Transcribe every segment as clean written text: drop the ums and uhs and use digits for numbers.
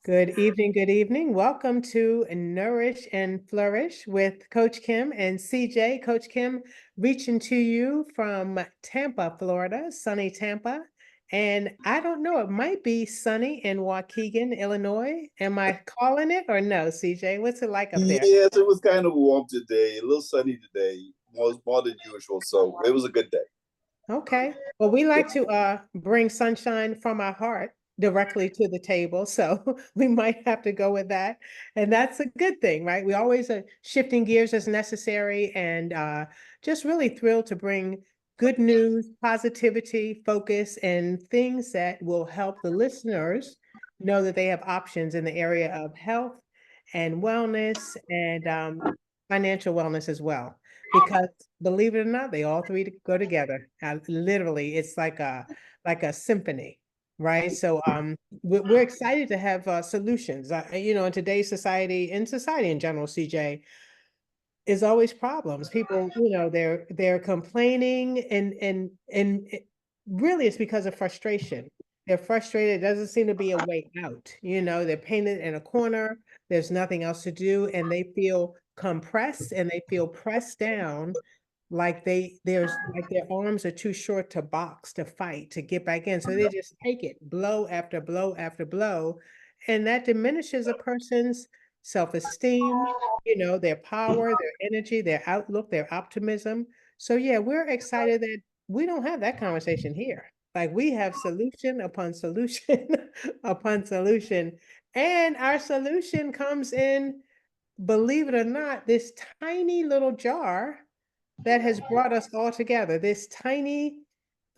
Good evening, good evening. Welcome to Nourish and Flourish with Coach Kim and CJ. Coach Kim reaching to you from Tampa, Florida, sunny Tampa. And I don't know, it might be sunny in Waukegan, Illinois. Am I calling it or no, CJ? What's it like up there? Yes, it was kind of warm today, a little sunny today, more than usual. So it was a good day. Okay. Well, we Yeah. like to bring sunshine from our heart directly to the table. So we might have to go with that. And that's a good thing, right? We always are shifting gears as necessary and just really thrilled to bring good news, positivity, focus, and things that will help the listeners know that they have options in the area of health and wellness and financial wellness as well. Because believe it or not, they all three go together. Literally, it's like a symphony, right? So we're excited to have solutions. In today's society, in society in general, CJ, is always problems. People, they're complaining and really it's because of frustration. They're frustrated. It doesn't seem to be a way out. They're painted in a corner. There's nothing else to do, and they feel compressed and they feel pressed down like their arms are too short to box, to fight, to get back in. So they just take it blow after blow after blow. And that diminishes a person's self-esteem, their power, their energy, their outlook, their optimism. So yeah, we're excited that we don't have that conversation here. Like we have solution upon solution upon solution. And our solution comes in, believe it or not, this tiny little jar that has brought us all together. This tiny,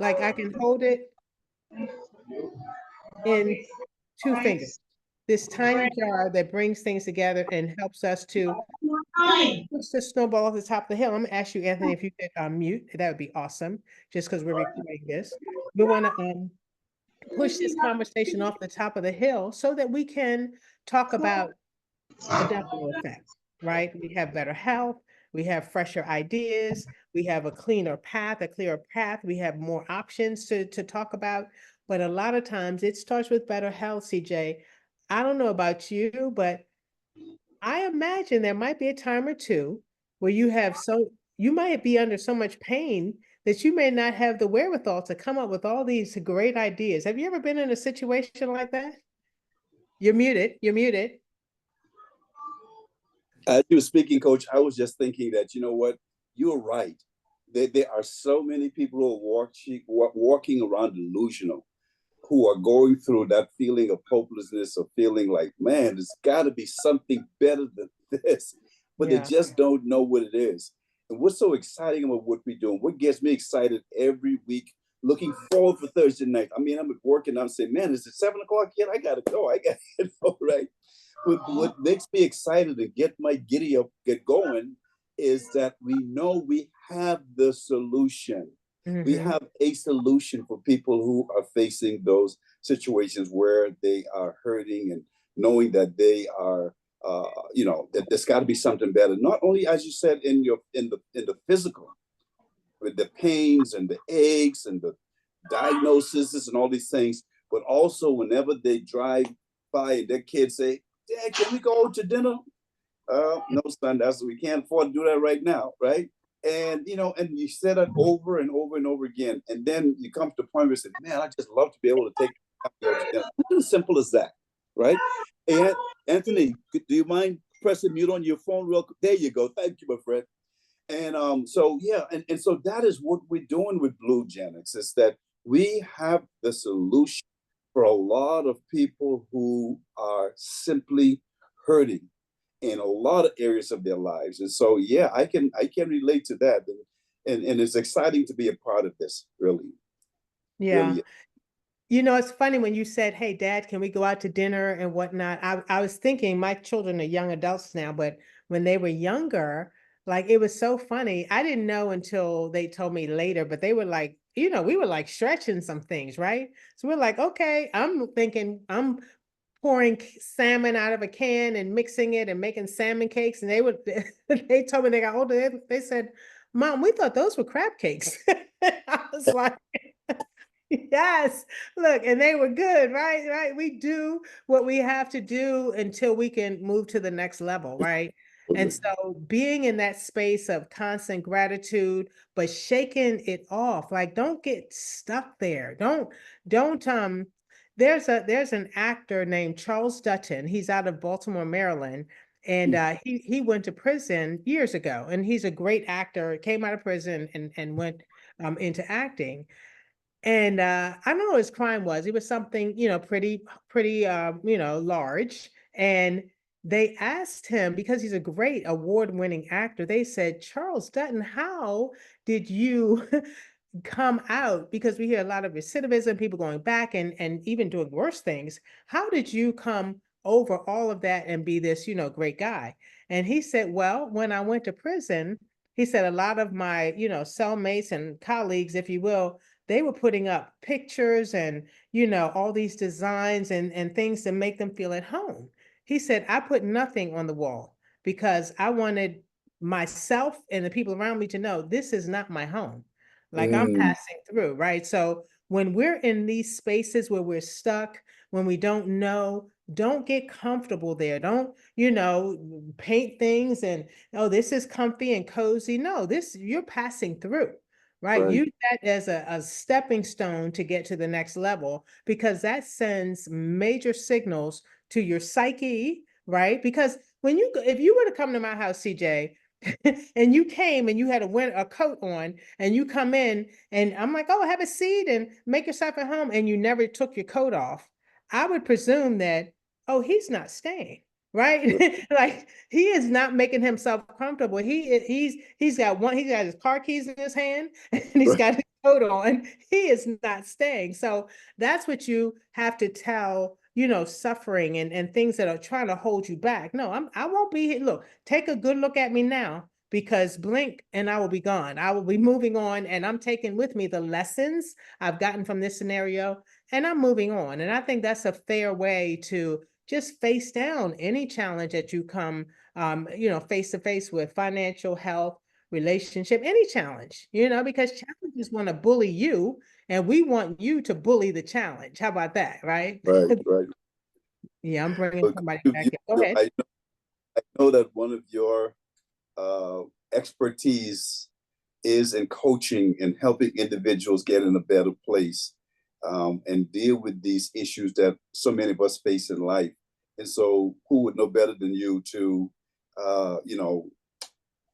like I can hold it in two fingers. This tiny jar that brings things together and helps us to push the snowball off the top of the hill. I'm gonna ask you, Anthony, if you could mute. That would be awesome, just because we're recording this. We want to push this conversation off the top of the hill so that we can talk about the domino effect, right? We have better health, we have fresher ideas, we have a cleaner path, a clearer path, we have more options to talk about. But a lot of times it starts with better health, CJ. I don't know about you, but I imagine there might be a time or two where you might be under so much pain that you may not have the wherewithal to come up with all these great ideas. Have you ever been in a situation like that? You're muted. You're muted. As you were speaking, Coach, I was just thinking that, you know what, you're right. There are so many people who are walking around delusional, who are going through that feeling of hopelessness or feeling like, man, there's got to be something better than this, but they Yeah. just don't know what it is. And what's so exciting about what we're doing, what gets me excited every week, looking forward for Thursday night. I mean, I'm at work and I'm saying, man, is it 7 o'clock yet? I got to go. I got to go, right? What makes me excited to get my giddy up, get going, is that we know we have the solution. We Mm-hmm. have a solution for people who are facing those situations where they are hurting and knowing that they are, that there's got to be something better. Not only, as you said, in the physical, with the pains and the aches and the diagnoses and all these things, but also whenever they drive by and their kids say, Dad, can we go to dinner? No, son, we can't afford to do that right now, right? And and you said it over and over and over again, and then you come to the point where you say, "Man, I just love to be able to take go to dinner." It's as simple as that, right? And Anthony, do you mind pressing mute on your phone real quick? There you go. Thank you, my friend. And so yeah, and so that is what we're doing with Blue Genix, is that we have the solution for a lot of people who are simply hurting in a lot of areas of their lives. And so yeah, I can relate to that. And it's exciting to be a part of this, really. Yeah. Really. It's funny when you said, "Hey, Dad, can we go out to dinner and whatnot?" I was thinking my children are young adults now, but when they were younger, like it was so funny. I didn't know until they told me later, but they were like, we were like stretching some things, right? So we're like, okay, I'm thinking I'm pouring salmon out of a can and mixing it and making salmon cakes. And they would, they told me they got older. They said, "Mom, we thought those were crab cakes." I was like, Yes. Look, and they were good, right? Right. We do what we have to do until we can move to the next level, right? And so being in that space of constant gratitude, but shaking it off, like don't get stuck there. Don't there's an actor named Charles Dutton. He's out of Baltimore, Maryland. And he went to prison years ago, and he's a great actor. Came out of prison and went into acting. And I don't know what his crime was. It was something, pretty large. And they asked him, because he's a great award-winning actor, they said, Charles Dutton, how did you come out? Because we hear a lot of recidivism, people going back and even doing worse things. How did you come over all of that and be this, great guy? And he said, well, when I went to prison, he said a lot of my, cellmates and colleagues, if you will, they were putting up pictures and all these designs and things to make them feel at home. He said, I put nothing on the wall because I wanted myself and the people around me to know this is not my home. Like I'm Mm, passing through, right? So when we're in these spaces where we're stuck, when we don't know, don't get comfortable there. Don't, paint things and, oh, this is comfy and cozy. No, this, you're passing through, right? right, Use that as a stepping stone to get to the next level, because that sends major signals to your psyche, right? Because if you were to come to my house, CJ, and you came and you had a coat on and you come in and I'm like, oh, have a seat and make yourself at home, and you never took your coat off, I would presume that, oh, he's not staying, right? right, Like he is not making himself comfortable. He's got his car keys in his hand and he's right, got his coat on. He is not staying. So that's what you have to tell, suffering and things that are trying to hold you back. No, I won't be here. Look, take a good look at me now, because blink and I will be gone. I will be moving on, and I'm taking with me the lessons I've gotten from this scenario, and I'm moving on. And I think that's a fair way to just face down any challenge that you come, face to face with: financial, health, relationship, any challenge, because challenges want to bully you, and we want you to bully the challenge. How about that, right? right, right. Yeah, I'm bringing Look, somebody you, back you, in. Go ahead. I know that one of your uh, expertise is in coaching and helping individuals get in a better place and deal with these issues that so many of us face in life. And so, who would know better than you to, you know,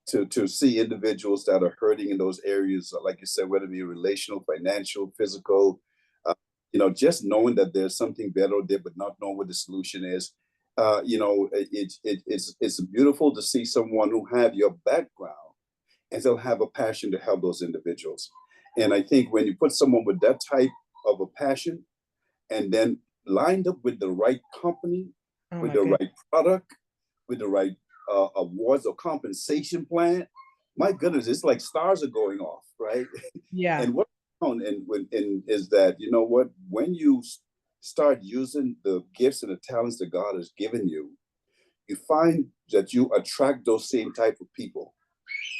to see individuals that are hurting in those areas, like you said, whether it be relational, financial, physical, just knowing that there's something better there, but not knowing what the solution is. It's beautiful to see someone who have your background and they'll have a passion to help those individuals. And I think when you put someone with that type of a passion and then lined up with the right company, Oh with my the goodness. right product, with the right awards or compensation plan, my goodness, it's like stars are going off, right? Yeah. And what I found is that, you know what, when you start using the gifts and the talents that God has given you, you find that you attract those same type of people,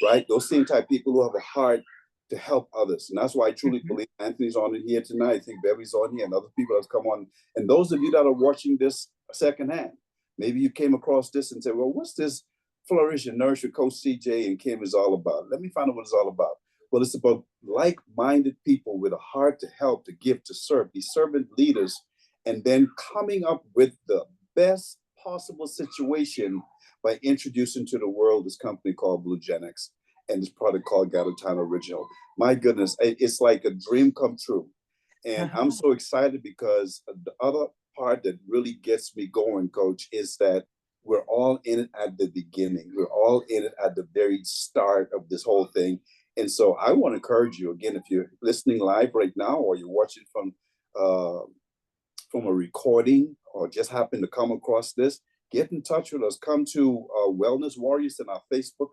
right? Those same type of people who have a heart to help others. And that's why I truly Mhm. believe Anthony's on it here tonight. I think Beverly's on here and other people have come on. And those of you that are watching this secondhand, maybe you came across this and said, well, what's this Flourish and Nourish with Coach CJ and Kim is all about? Let me find out what it's all about. Well, it's about like-minded people with a heart to help, to give, to serve, be servant leaders, and then coming up with the best possible situation by introducing to the world this company called Blue Gen X and this product called Gaditana Original. My goodness, it's like a dream come true. And I'm Uh-huh. so excited because the other part that really gets me going, Coach, is that we're all in it at the beginning. We're all in it at the very start of this whole thing. And so I want to encourage you again, if you're listening live right now or you're watching uh, from a recording or just happen to come across this, get in touch with us. Come to Wellness Warriors in our Facebook.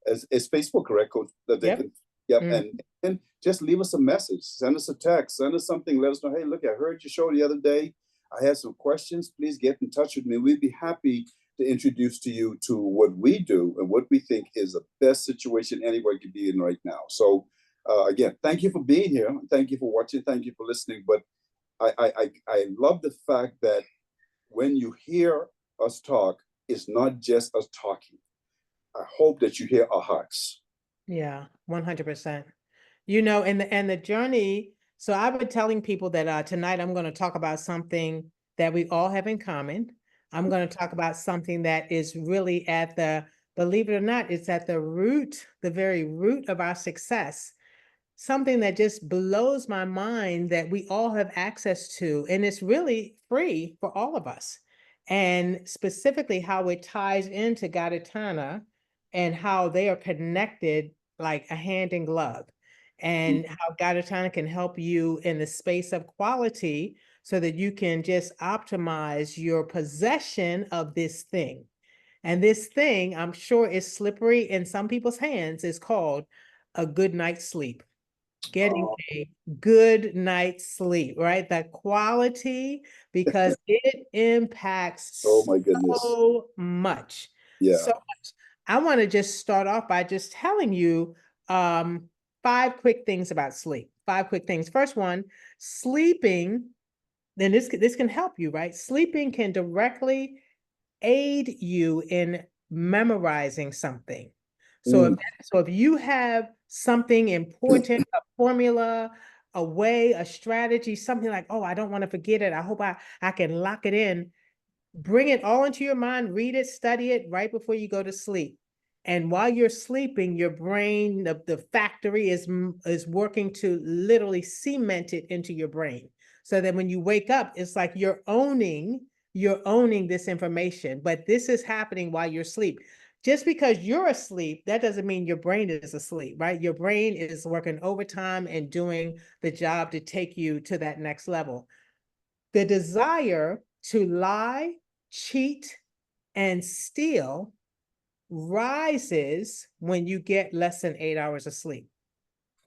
Is Facebook correct, Coach? That they Yep. can, yep. Mm. And just leave us a message. Send us a text. Send us something. Let us know, hey, look, I heard your show the other day. I had some questions. Please get in touch with me. We'd be happy to introduce to you to what we do and what we think is the best situation anybody could be in right now. So Again, thank you for being here. Thank you for watching. Thank you for listening. But I love the fact that when you hear us talk, it's not just us talking. I hope that you hear our hearts. Yeah, 100%. You know, and the journey. So I've been telling people that tonight I'm going to talk about something that we all have in common. I'm going to talk about something that is really at the, believe it or not, it's at the root, the very root of our success. Something that just blows my mind that we all have access to, and it's really free for all of us. And specifically how it ties into Gaditana and how they are connected like a hand in glove, and how Gaditana can help you in the space of quality so that you can just optimize your possession of this thing. And this thing, I'm sure is slippery in some people's hands, is called a good night's sleep. Getting Oh, a good night's sleep, right? The quality, because it oh impacts my goodness. so much. Yeah. So much. I want to just start off by just telling you um, 5 quick things about sleep. 5 quick things. First one, sleeping, then this can help you, right? Sleeping can directly aid you in memorizing something. So Mm. if you have something important, a formula, a way, a strategy, something like, oh, I don't want to forget it. I hope I can lock it in. Bring it all into your mind, read it, study it right before you go to sleep. And while you're sleeping, your brain, the factory is working to literally cement it into your brain. So that when you wake up, it's like you're owning this information. But this is happening while you're asleep. Just because you're asleep, that doesn't mean your brain is asleep, right? Your brain is working overtime and doing the job to take you to that next level. The desire to lie, cheat, and steal rises when you get less than 8 hours of sleep.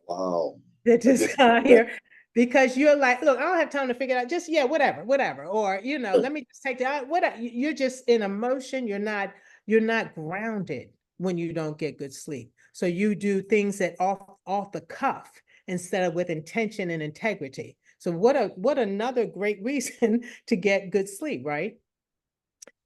Wow. The I didn't know that. desire, because you're like, look, I don't have time to figure it out. Just, yeah, whatever, whatever. Or, let me just take that. Whatever. You're just in emotion. You're not grounded when you don't get good sleep. So you do things that off the cuff instead of with intention and integrity. So what another great reason to get good sleep, right?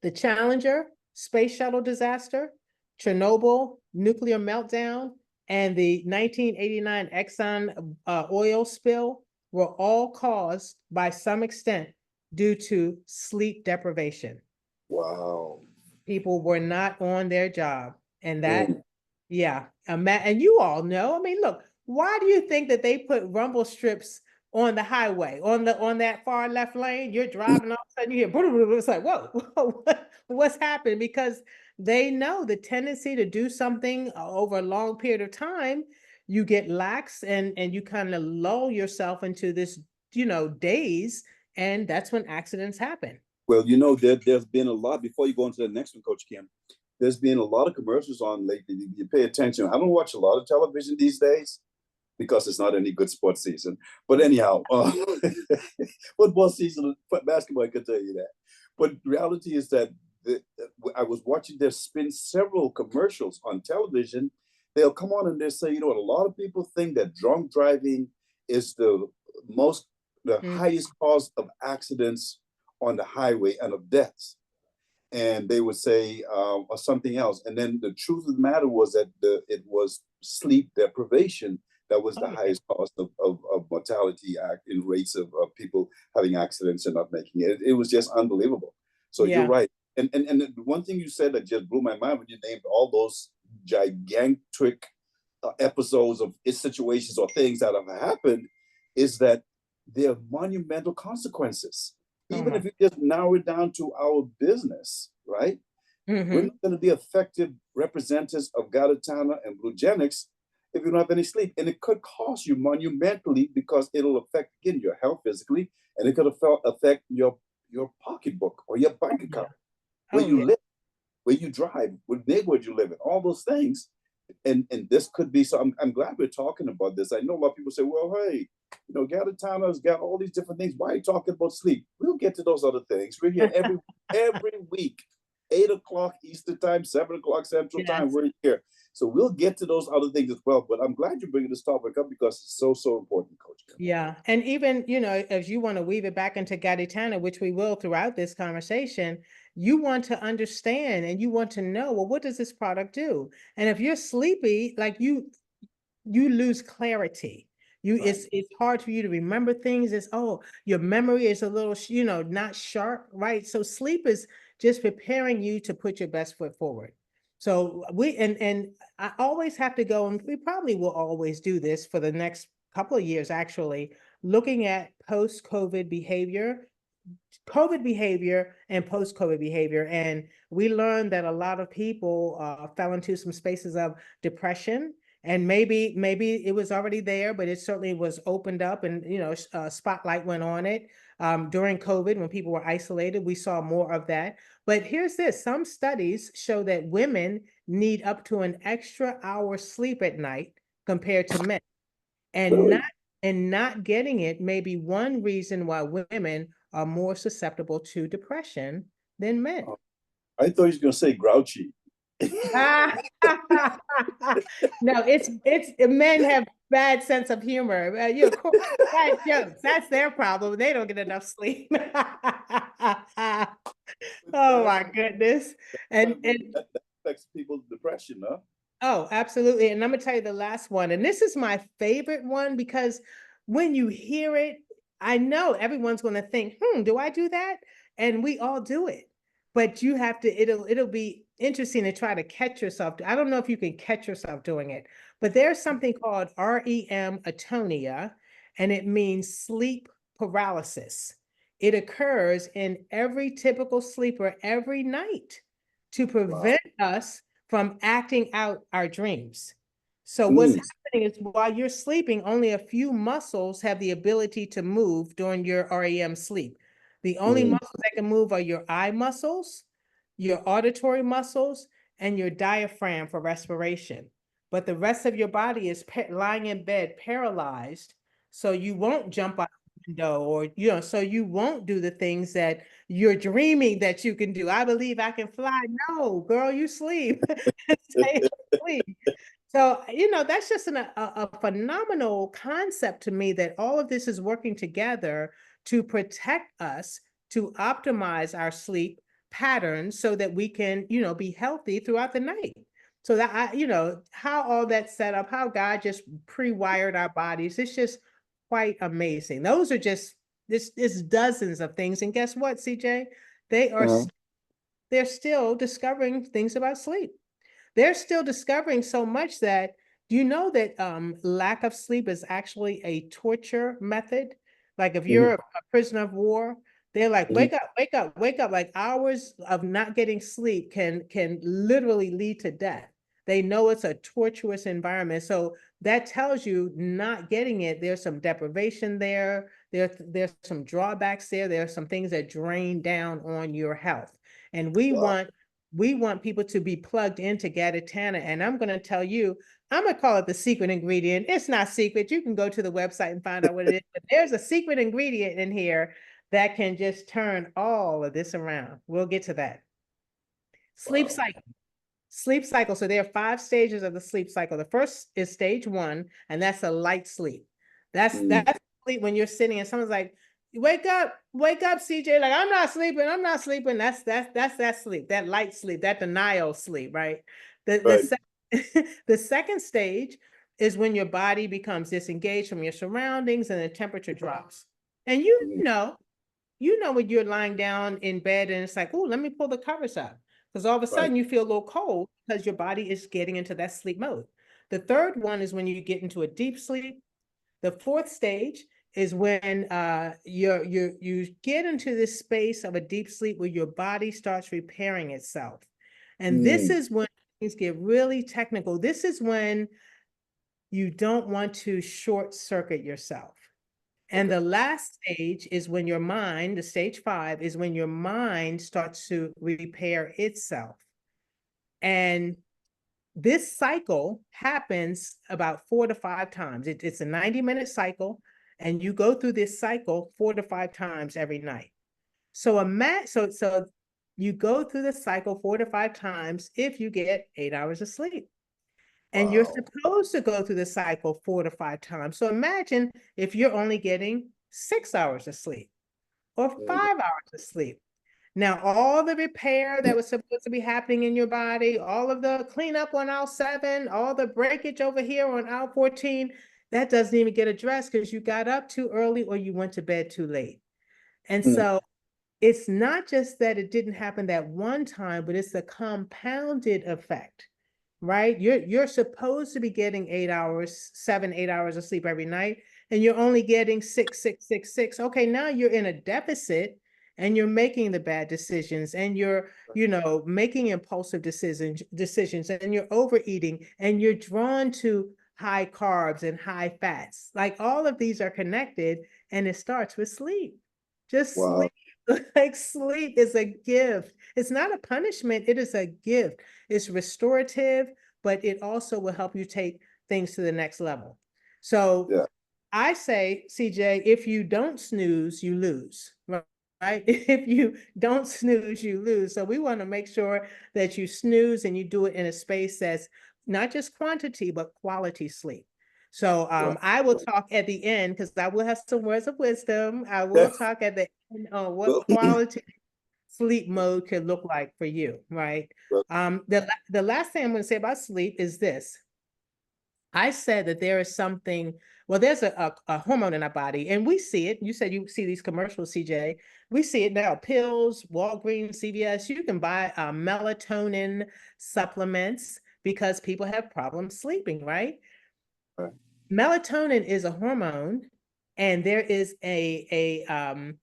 The Challenger space shuttle disaster, Chernobyl nuclear meltdown, and the 1989 Exxon oil spill were all caused by some extent due to sleep deprivation. Wow. People were not on their job. And that, Mm. yeah. And you all know, I mean, look, why do you think that they put rumble strips on the highway, on that far left lane? You're driving, all of a sudden you hear, it's like, whoa, whoa, what's happened? Because they know the tendency to do something over a long period of time, you get lax and you kind of lull yourself into this, daze, and that's when accidents happen. Well, there's been a lot, before you go into the next one, Coach Kim, there's been a lot of commercials on lately. You pay attention. I don't watch a lot of television these days because it's not any good sports season. But anyhow, football season, basketball, I can tell you that. But reality is that I was watching, there's been several commercials on television. They'll come on and they say, what, a lot of people think that drunk driving is most, the Mm. highest cause of accidents on the highway and of deaths. And they would say or something else. And then the truth of the matter was that it was sleep deprivation that was the Oh, yeah. highest cause of mortality in rates of people having accidents and not making it. It was just unbelievable. So you're Yeah. right. And the one thing you said that just blew my mind when you named all those gigantic episodes of situations or things that have happened is that they're monumental consequences. Oh Even my. if you just narrow it down to our business, right? We're Hmm. not going to be effective representatives of Gaditana and Blugenics if you don't have any sleep. And it could cost you monumentally because it'll affect, again, your health physically, and it could affect your pocketbook or your Oh bank account, yeah. where Oh you yeah. live, where you drive, what neighborhood you live in, all those things. And this could be, so I'm glad we're talking about this. I know a lot of people say, well, hey, Gaditana's got all these different things. Why are you talking about sleep? We'll get to those other things. We're here every week, 8 o'clock Eastern time, 7 o'clock Central time. Yes. We're here. So we'll get to those other things as well. But I'm glad you're bringing this topic up because it's so, so important, Coach Kim. Yeah. And even, as you want to weave it back into Gaditana, which we will throughout this conversation, you want to understand and you want to know, well, what does this product do? And if you're sleepy, like you lose clarity. Right. It's hard for you to remember things. It's, your memory is a little, not sharp, right? So sleep is just preparing you to put your best foot forward. So and I always have to go, and we probably will always do this for the next couple of years, actually, looking at post-COVID behavior, COVID behavior and post-COVID behavior. And we learned that a lot of people fell into some spaces of depression. And maybe it was already there, but it certainly was opened up, and spotlight went on it during COVID when people were isolated. We saw more of that. But here's this: some studies show that women need up to an extra hour sleep at night compared to men, and Really? not getting it may be one reason why women are more susceptible to depression than men. Oh, I thought he was going to say grouchy. Ah, no, it's men have bad sense of humor. Bad jokes. That's their problem. They don't get enough sleep. Oh my goodness. That affects people's depression, huh? Oh, absolutely. And I'm gonna tell you the last one. And this is my favorite one because when you hear it, I know everyone's gonna think, do I do that? And we all do it. But you have to, it'll be interesting to try to catch yourself. I don't know if you can catch yourself doing it, but there's something called REM atonia, and it means sleep paralysis. It occurs in every typical sleeper every night to Wow. prevent us from acting out our dreams. So what's Mm, happening is while you're sleeping, only a few muscles have the ability to move during your REM sleep. The only mm, muscles that can move are your eye muscles, your auditory muscles, and your diaphragm for respiration. But the rest of your body is lying in bed paralyzed, so you won't jump out the window, or so you won't do the things that you're dreaming that you can do. I believe I can fly. No, girl, you sleep. Stay asleep. So, that's just a phenomenal concept to me, that all of this is working together to protect us, to optimize our sleep patterns so that we can, be healthy throughout the night. So that how all that's set up, how God just pre-wired our bodies, it's just quite amazing. Those are just, this is dozens of things. And guess what, CJ? They are, uh-huh. they're still discovering things about sleep. They're still discovering so much that, do you know that lack of sleep is actually a torture method? Like if Mhm, you're a prisoner of war, they're like, mhm. wake up, wake up, wake up. Like hours of not getting sleep can literally lead to death. They know it's a torturous environment. So that tells you not getting it, there's some deprivation there. There's some drawbacks there. There are some things that drain down on your health. And Wow. we want people to be plugged into Gaditana. And I'm going to tell you, I'm going to call it the secret ingredient. It's not secret. You can go to the website and find out what it is. But there's a secret ingredient in here that can just turn all of this around. We'll get to that. Sleep Wow. cycle. Sleep cycle. So there are 5 stages of the sleep cycle. The first is stage 1, and that's a light sleep. Mm, That's sleep when you're sitting and someone's like, wake up, CJ. Like, I'm not sleeping. That's that sleep, that light sleep, that denial sleep, right? right. The second stage is when your body becomes disengaged from your surroundings and the temperature drops. And Mm, when you're lying down in bed and it's like, oh, let me pull the covers up. Because all of a right. sudden you feel a little cold because your body is getting into that sleep mode. The third one is when you get into a deep sleep. The fourth stage is when you get into this space of a deep sleep where your body starts repairing itself. And this Mm, is when things get really technical. This is when you don't want to short circuit yourself. And okay. the last stage is when your mind, the stage 5, is when your mind starts to repair itself. And this cycle happens about 4 to 5 times. It's a 90-minute cycle, and you go through this cycle 4 to 5 times every night. So so you go through the cycle 4 to 5 times if you get 8 hours of sleep. And you're Wow. supposed to go through the cycle 4 to 5 times. So imagine if you're only getting 6 hours of sleep or Mhm. 5 hours of sleep. Now, all the repair that was supposed to be happening in your body, all of the cleanup on aisle 7, all the breakage over here on aisle 14, that doesn't even get addressed because you got up too early or you went to bed too late. And Mm. so it's not just that it didn't happen that one time, but it's the compounded effect, right? You're supposed to be getting 8 hours, 7, 8 hours of sleep every night, and you're only getting 6, 6, 6, 6. Okay, now you're in a deficit and you're making the bad decisions and you're, making impulsive decisions and you're overeating and you're drawn to high carbs and high fats. Like all of these are connected and it starts with sleep. Just Wow. sleep. Like sleep is a gift. It's not a punishment, it is a gift. It's restorative, but it also will help you take things to the next level. So Yeah. I say, CJ, if you don't snooze, you lose, right? If you don't snooze, you lose. So we want to make sure that you snooze and you do it in a space that's not just quantity, but quality sleep. So Right. I will talk at the end because I will have some words of wisdom. I will Yeah. talk at the end on what Well, quality sleep mode could look like for you, right? well, The last thing I'm going to say about sleep is this. I said that there is something, well, there's a hormone in our body, and we see it. You said you see these commercials, CJ. We see it now, pills, Walgreens, CVS. You can buy melatonin supplements because people have problems sleeping, right? right. Melatonin is a hormone, and there is an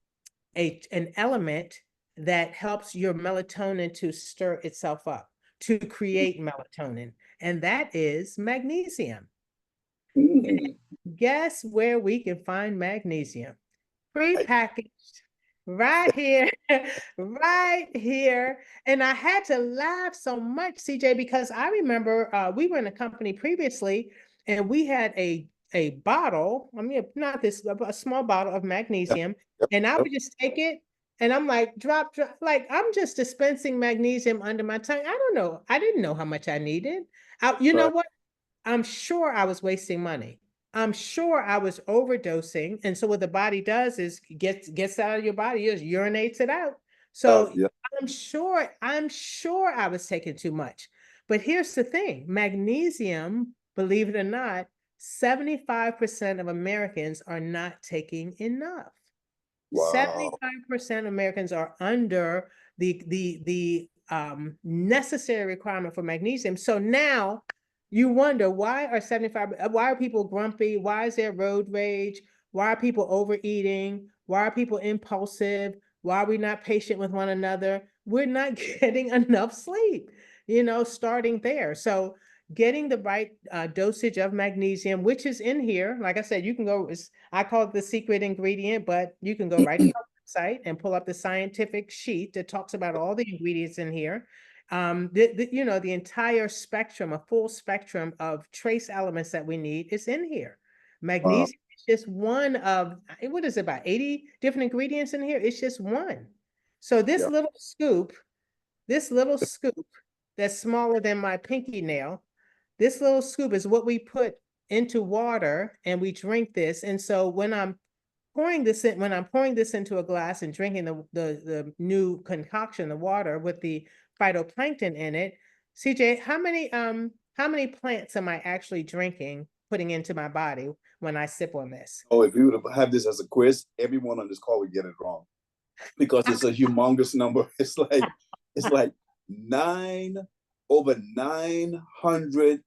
element that helps your melatonin to stir itself up, to create melatonin, and that is magnesium. Mm. Guess where we can find magnesium? I, Prepackaged right here, right here. And I had to laugh so much, CJ, because I remember we were in a company previously and we had a bottle, I mean, not this, a small bottle of yeah, magnesium. yep, And I yep. would just take it and I'm like, drop, like I'm just dispensing magnesium under my tongue. I don't know. I didn't know how much I needed. You know Right. what? I'm sure I was wasting money. I'm sure I was overdosing. And so what the body does is gets out of your body, just urinates it out. So Yeah. I'm sure I was taking too much. But here's the thing, magnesium, believe it or not, 75% of Americans are not taking enough. Wow. 75% of Americans are under the necessary requirement for magnesium. So now you wonder why are people grumpy? Why is there road rage? Why are people overeating? Why are people impulsive? Why are we not patient with one another? We're not getting enough sleep, starting there. So getting the right dosage of magnesium, which is in here. Like I said, you can go, I call it the secret ingredient, but you can go right to our website and pull up the scientific sheet that talks about all the ingredients in here. The entire spectrum, a full spectrum of trace elements that we need is in here. Wow. Magnesium is just one of, what is it, about 80 different ingredients in here? It's just one. So Yeah. this little scoop that's smaller than my pinky nail, this little scoop is what we put into water and we drink this. And so when I'm pouring this into a glass and drinking the new concoction, the water with the phytoplankton in it, CJ, how many plants am I actually drinking, putting into my body when I sip on this? Oh, if we would have had this as a quiz, everyone on this call would get it wrong because it's a humongous number. It's like nine over 900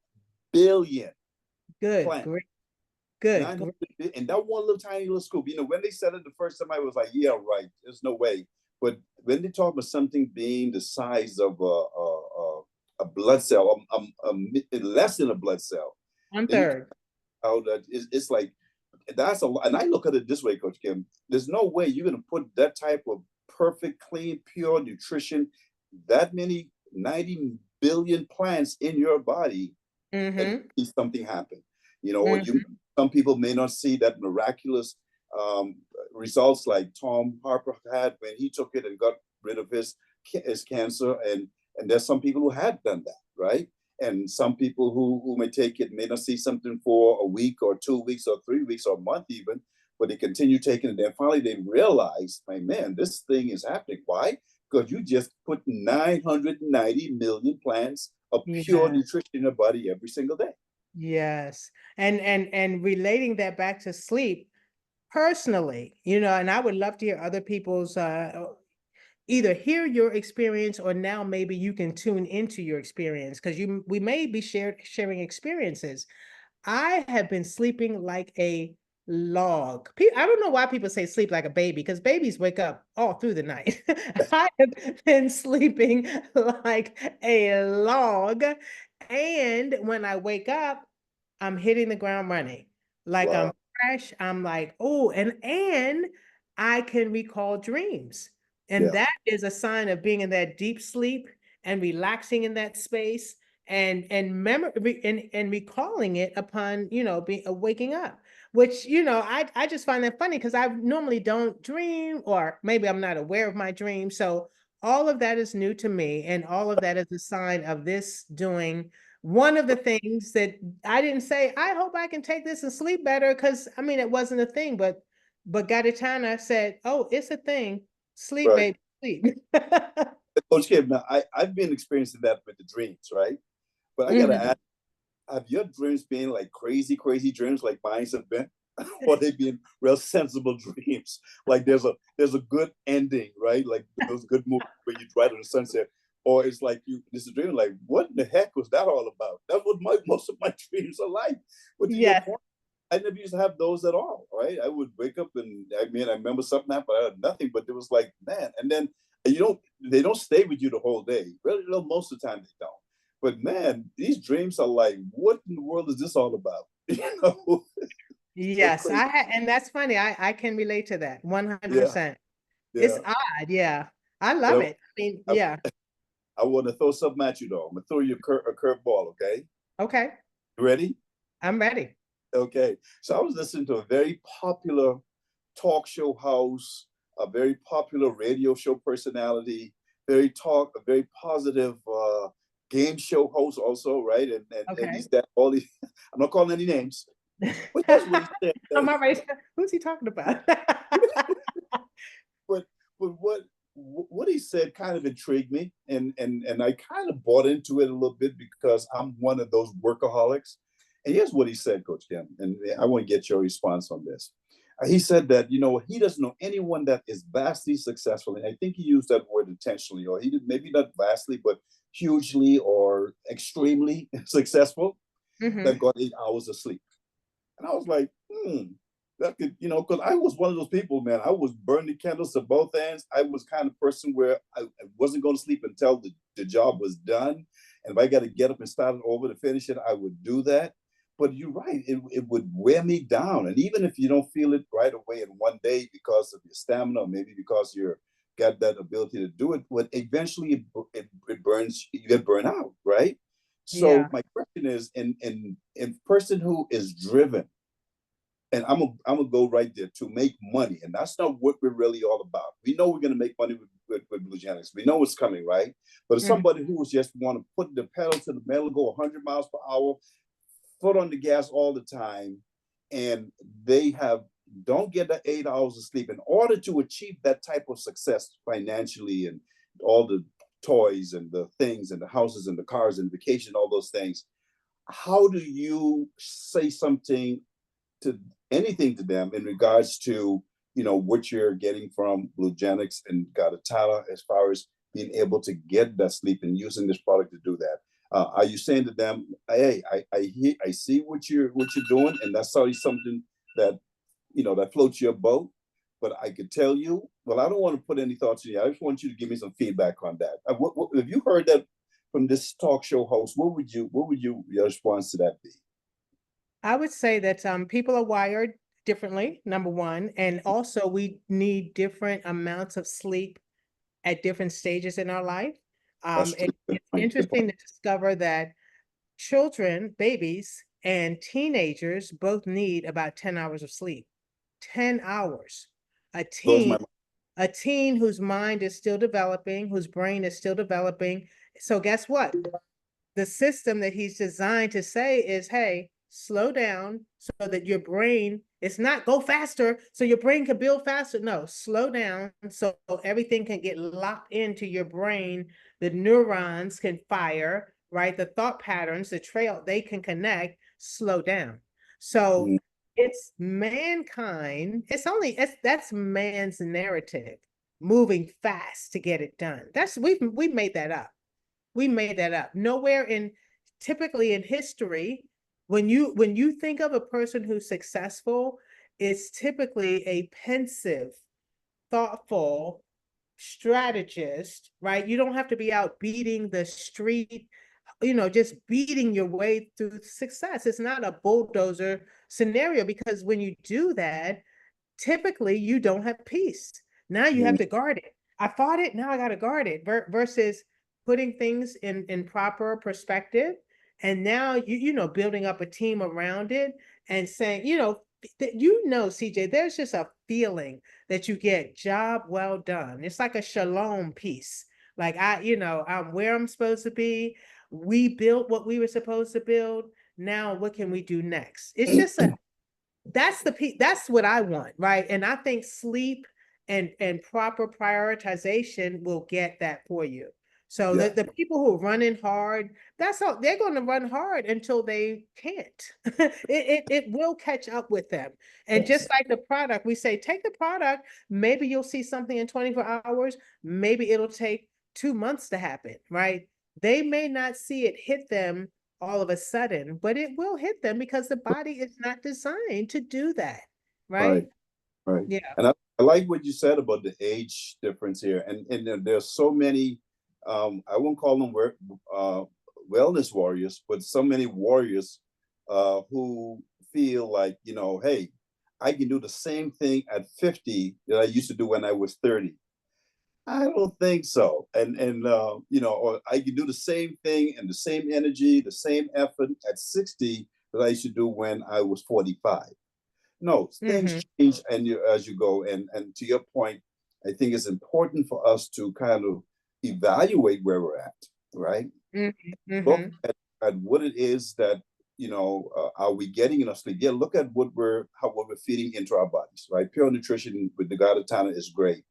billion Good, plants. great, good, 900 billion, and that one little tiny little scoop. When they said it the first time, I was like, yeah, right. There's no way. But when they talk about something being the size of a blood cell, less than a blood cell, one then you can third. how that it's like that's a lot. And I look at it this way, Coach Kim. There's no way you're gonna put that type of perfect, clean, pure nutrition, that many 90 billion plants in your body and Mm-hmm. see something happen. Or Mm-hmm. some people may not see that miraculous um, results like Tom Harper had when he took it and got rid of his cancer, and there's some people who had done that, right? And some people who may take it may not see something for a week or 2 weeks or 3 weeks or a month even, but they continue taking it. Then finally they realize, my man, this thing is happening. Why? Because you just put 990 million plants of pure Yeah. nutrition in your body every single day. Yes. And relating that back to sleep personally, and I would love to hear other people's either hear your experience or now maybe you can tune into your experience because we may be sharing experiences. I have been sleeping like a log. I don't know why people say sleep like a baby because babies wake up all through the night. I have been sleeping like a log. And when I wake up, I'm hitting the ground running. Like I'm Wow. fresh. I'm like, oh, and I can recall dreams. And Yeah. that is a sign of being in that deep sleep and relaxing in that space and memory and recalling it upon being waking up, which I just find that funny because I normally don't dream, or maybe I'm not aware of my dreams. So all of that is new to me, and all of that is a sign of this doing one of the things that I didn't say, I hope I can take this and sleep better, because I mean it wasn't a thing, but Gaditana said, oh, it's a thing. Sleep, Right. baby, sleep. Coach Kim, now I've been experiencing that with the dreams, right? But I gotta Mhm. ask, have your dreams been like crazy, crazy dreams like mine have been? Or they been real sensible dreams? Like there's a good ending, right? Like those good movies where you ride on the sunset. Or it's like this is a dream, like what in the heck was that all about? That's what most of my dreams are like. But to your Yes. point, I never used to have those at all, right? I would wake up and I remember something happened, I had nothing, but it was like, man, and then they don't stay with you the whole day. Really, no, most of the time they don't. But man, these dreams are like, what in the world is this all about? So Yes, crazy. and that's funny. I can relate to that Yeah, 100%. It's yeah. odd, yeah. I love But it. I mean, I, yeah. I want to throw something at you though. I'm gonna throw you a curveball, okay? Okay, You ready? I'm ready. Okay. So I was listening to a very popular talk show host, a very popular radio show personality, a very positive game show host also, right? And Okay. he's that all these I'm not calling any names, but here's what he said. I'm already, who's he talking about? but but what he said kind of intrigued me, and I kind of bought into it a little bit because I'm one of those workaholics. And here's what he said, Coach Kim, and I want to get your response on this. He said that he doesn't know anyone that is vastly successful, and I think he used that word intentionally, or he did maybe not vastly, but hugely or extremely successful that Hmm. got 8 hours of sleep. And I was like, that could, because I was one of those people, man. I was burning candles to both ends. I was kind of person where I wasn't going to sleep until the job was done. And if I got to get up and start it over to finish it, I would do that. But you're right, it would wear me down. And even if you don't feel it right away in one day because of your stamina, or maybe because you're got that ability to do it, but eventually it burns, you get burned out, right? So Yeah, my question is, in person who is driven, and I'm gonna go right there to make money, and that's not what we're really all about. We know we're gonna make money with Blue Genetics. We know it's coming, right? But if mhm. somebody who just want to put the pedal to the metal, go 100 miles per hour, foot on the gas all the time, and they don't get the 8 hours of sleep in order to achieve that type of success financially and all the toys and the things and the houses and the cars and vacation, all those things. How do you say something to anything to them in regards to what you're getting from Blugenics and Gaditana as far as being able to get that sleep and using this product to do that? Are you saying to them, "Hey, I see what you're doing, and that's already something that that floats your boat"? But I could tell you, well, I don't want to put any thoughts in you. I just want you to give me some feedback on that. Have you heard that from this talk show host? What would your response to that be? I would say that people are wired differently, number one, and also we need different amounts of sleep at different stages in our life. That's true. Good It's point. Good point. interesting to discover that children, babies, and teenagers both need about 10 hours of sleep. 10 hours. A Blows teen, my mind. a teen whose mind is still developing, whose brain is still developing. So guess what? the system that he's designed to say is, hey, slow down so that your brain, it's not go faster so your brain can build faster. No, slow down so everything can get locked into your brain. The neurons can fire, right? The thought patterns, the trail, they can connect, slow down. So Mm, it's mankind, that's man's narrative, moving fast to get it done. That's we've made that up. We made that up. Nowhere in typically in history, when you think of a person who's successful, it's typically a pensive, thoughtful strategist, right? You don't have to be out beating the street, just beating your way through success. It's not a bulldozer scenario, because when you do that, typically you don't have peace. Now you have mm, to guard it. I fought it, now I got to guard it versus putting things in proper perspective. And now building up a team around it and saying, CJ, there's just a feeling that you get, job well done. It's like a shalom piece. Like I'm where I'm supposed to be. We built what we were supposed to build. Now what can we do next? It's just a that's what I want, right? And I think sleep and proper prioritization will get that for you. So yeah, the people who are running hard, that's how they're going to run hard until they can't. It will catch up with them. And yes, just like the product, we say take the product, maybe you'll see something in 24 hours, maybe it'll take 2 months to happen, right? They may not see it hit them all of a sudden, but it will hit them because the body is not designed to do that, right? right, right. Yeah. And I like what you said about the age difference here. And there's so many, I won't call them wellness warriors, but so many warriors who feel like, hey, I can do the same thing at 50 that I used to do when I was 30. I don't think so. Or I can do the same thing and the same energy, the same effort at 60 that I used to do when I was 45. No, things Mm-hmm. change as you go. And to your point, I think it's important for us to kind of evaluate where we're at, right? Mm-hmm. Look Mm-hmm. at what it is that, are we getting enough sleep? Yeah, look at what we're feeding into our bodies, right? Pure nutrition with the Gaditana is great.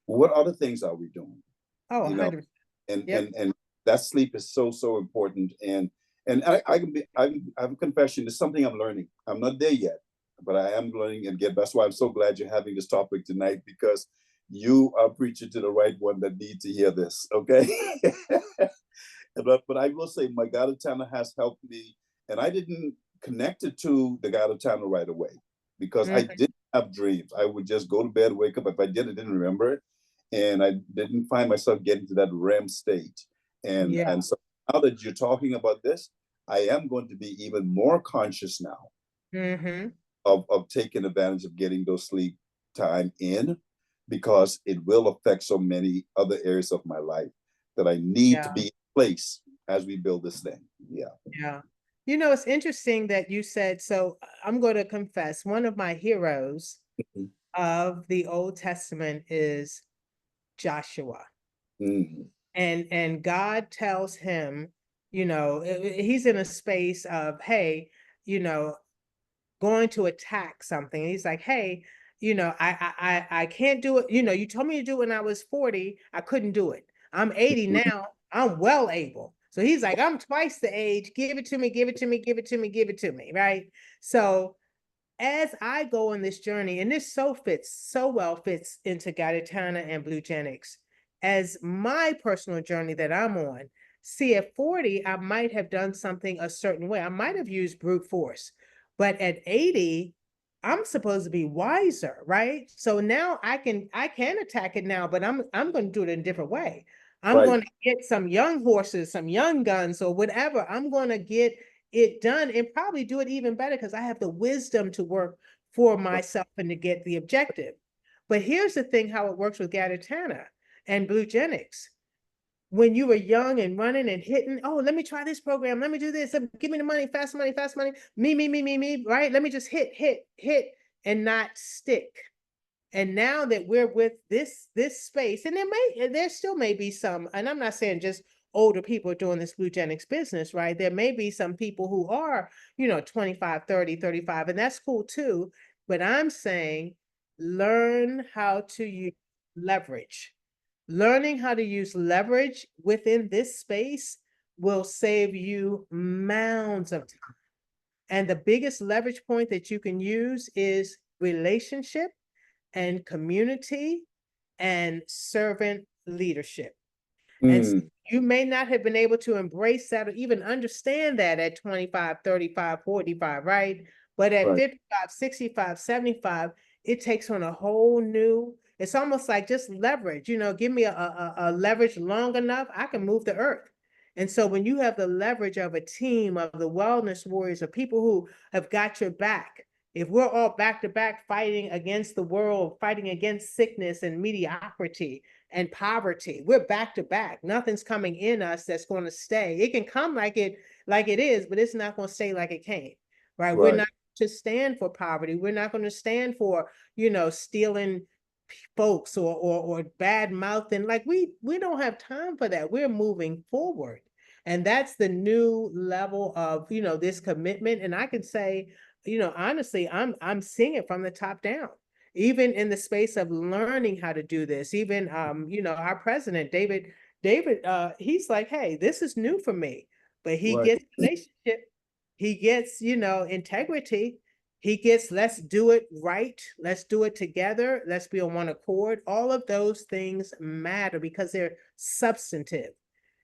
What other things are we doing? Oh, You know, 100%. and Yep. and and that sleep is so important. And I can be I have a confession. It's something I'm learning. I'm not there yet, but I am learning and get. That's why I'm so glad you're having this topic tonight, because you are preaching to the right one that need to hear this. Okay. But I will say my Gaditana has helped me, and I didn't connect it to the Gaditana right away because I Mm-hmm. didn't have dreams. I would just go to bed, wake up. If I did, I didn't remember it, and I didn't find myself getting to that REM state. Yeah. And so now that you're talking about this, I am going to be even more conscious now Mm-hmm. of taking advantage of getting those sleep time in, because it will affect so many other areas of my life that I need to Yeah. be in place as we build this thing. Yeah. Yeah. It's interesting that you said, so I'm going to confess, one of my heroes of the Old Testament is Joshua. Mm-hmm. And God tells him, he's in a space of, hey, you know, going to attack something. And he's like, hey, I can't do it. You told me to do it when I was 40. I couldn't do it. I'm 80 now. I'm well able. So he's like, I'm twice the age. Give it to me, give it to me, give it to me, give it to me. Right. So as I go on this journey, and this so well fits into Gaditana and Bluegenics, as my personal journey that I'm on. See, at 40, I might have done something a certain way. I might have used brute force, but at 80, I'm supposed to be wiser, right? So now I can attack it now, but I'm going to do it in a different way. I'm Right. going to get some young horses, some young guns, or whatever. I'm going to get it done and probably do it even better because I have the wisdom to work for myself and to get the objective. But here's the thing, how it works with Gaditana and Bluegenics. When you were young and running and hitting, oh, let me try this program. Let me do this. Give me the money, fast money, fast money. Me, right? Let me just hit, and not stick. And now that we're with this space, and there still may be some, and I'm not saying just older people doing this Blugenics business, right? There may be some people who are, 25, 30, 35, and that's cool too. But I'm saying learn how to use leverage. Learning how to use leverage within this space will save you mounds of time. And the biggest leverage point that you can use is relationship and community and servant leadership. And Mm, you may not have been able to embrace that or even understand that at 25, 35, 45, right? But at right. 55, 65, 75, it takes on a whole new, it's almost like just leverage, give me a leverage long enough, I can move the earth. And so when you have the leverage of a team of the wellness warriors, of people who have got your back, if we're all back to back fighting against the world, fighting against sickness and mediocrity, and poverty. We're back to back. Nothing's coming in us that's going to stay. It can come like it is, but it's not going to stay like it came. Right? We're Right. not to stand for poverty. We're not going to stand for, stealing folks or bad mouthing. Like we don't have time for that. We're moving forward. And that's the new level of, this commitment. And I can say, honestly, I'm seeing it from the top down, even in the space of learning how to do this. Even our president David, he's like, hey, this is new for me, but he Right. gets relationship, he gets integrity, he gets, let's do it right, let's do it together, let's be on one accord. All of those things matter because they're substantive.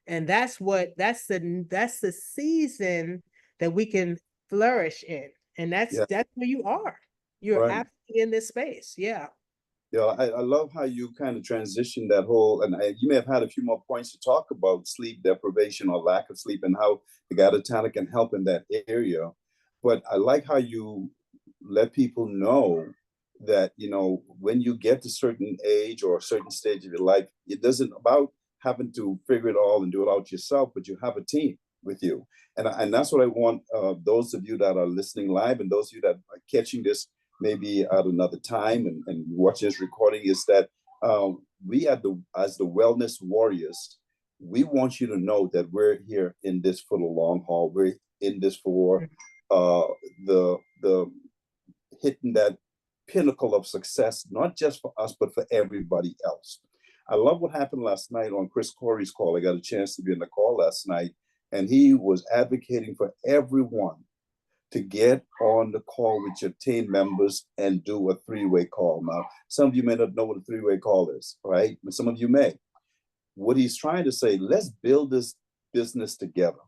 And that's the season that we can flourish in. And that's Yeah. that's where you are. You're Right. absolutely in this space. Yeah. Yeah, I love how you kind of transition that whole, and you may have had a few more points to talk about sleep deprivation or lack of sleep and how the Gaditana can help in that area. But I like how you let people know that, when you get to a certain age or a certain stage of your life, it doesn't about having to figure it all and do it out yourself, but you have a team with you. And that's what I want those of you that are listening live and those of you that are catching this maybe at another time and watch this recording is that we as the wellness warriors, we want you to know that we're here in this for the long haul. We're in this for uh, the hitting that pinnacle of success, not just for us, but for everybody else. I love what happened last night on Chris Corey's call. I got a chance to be in the call last night, and he was advocating for everyone to get on the call with your team members and do a three-way call. Now, some of you may not know what a three-way call is, right? But some of you may. What he's trying to say, let's build this business together.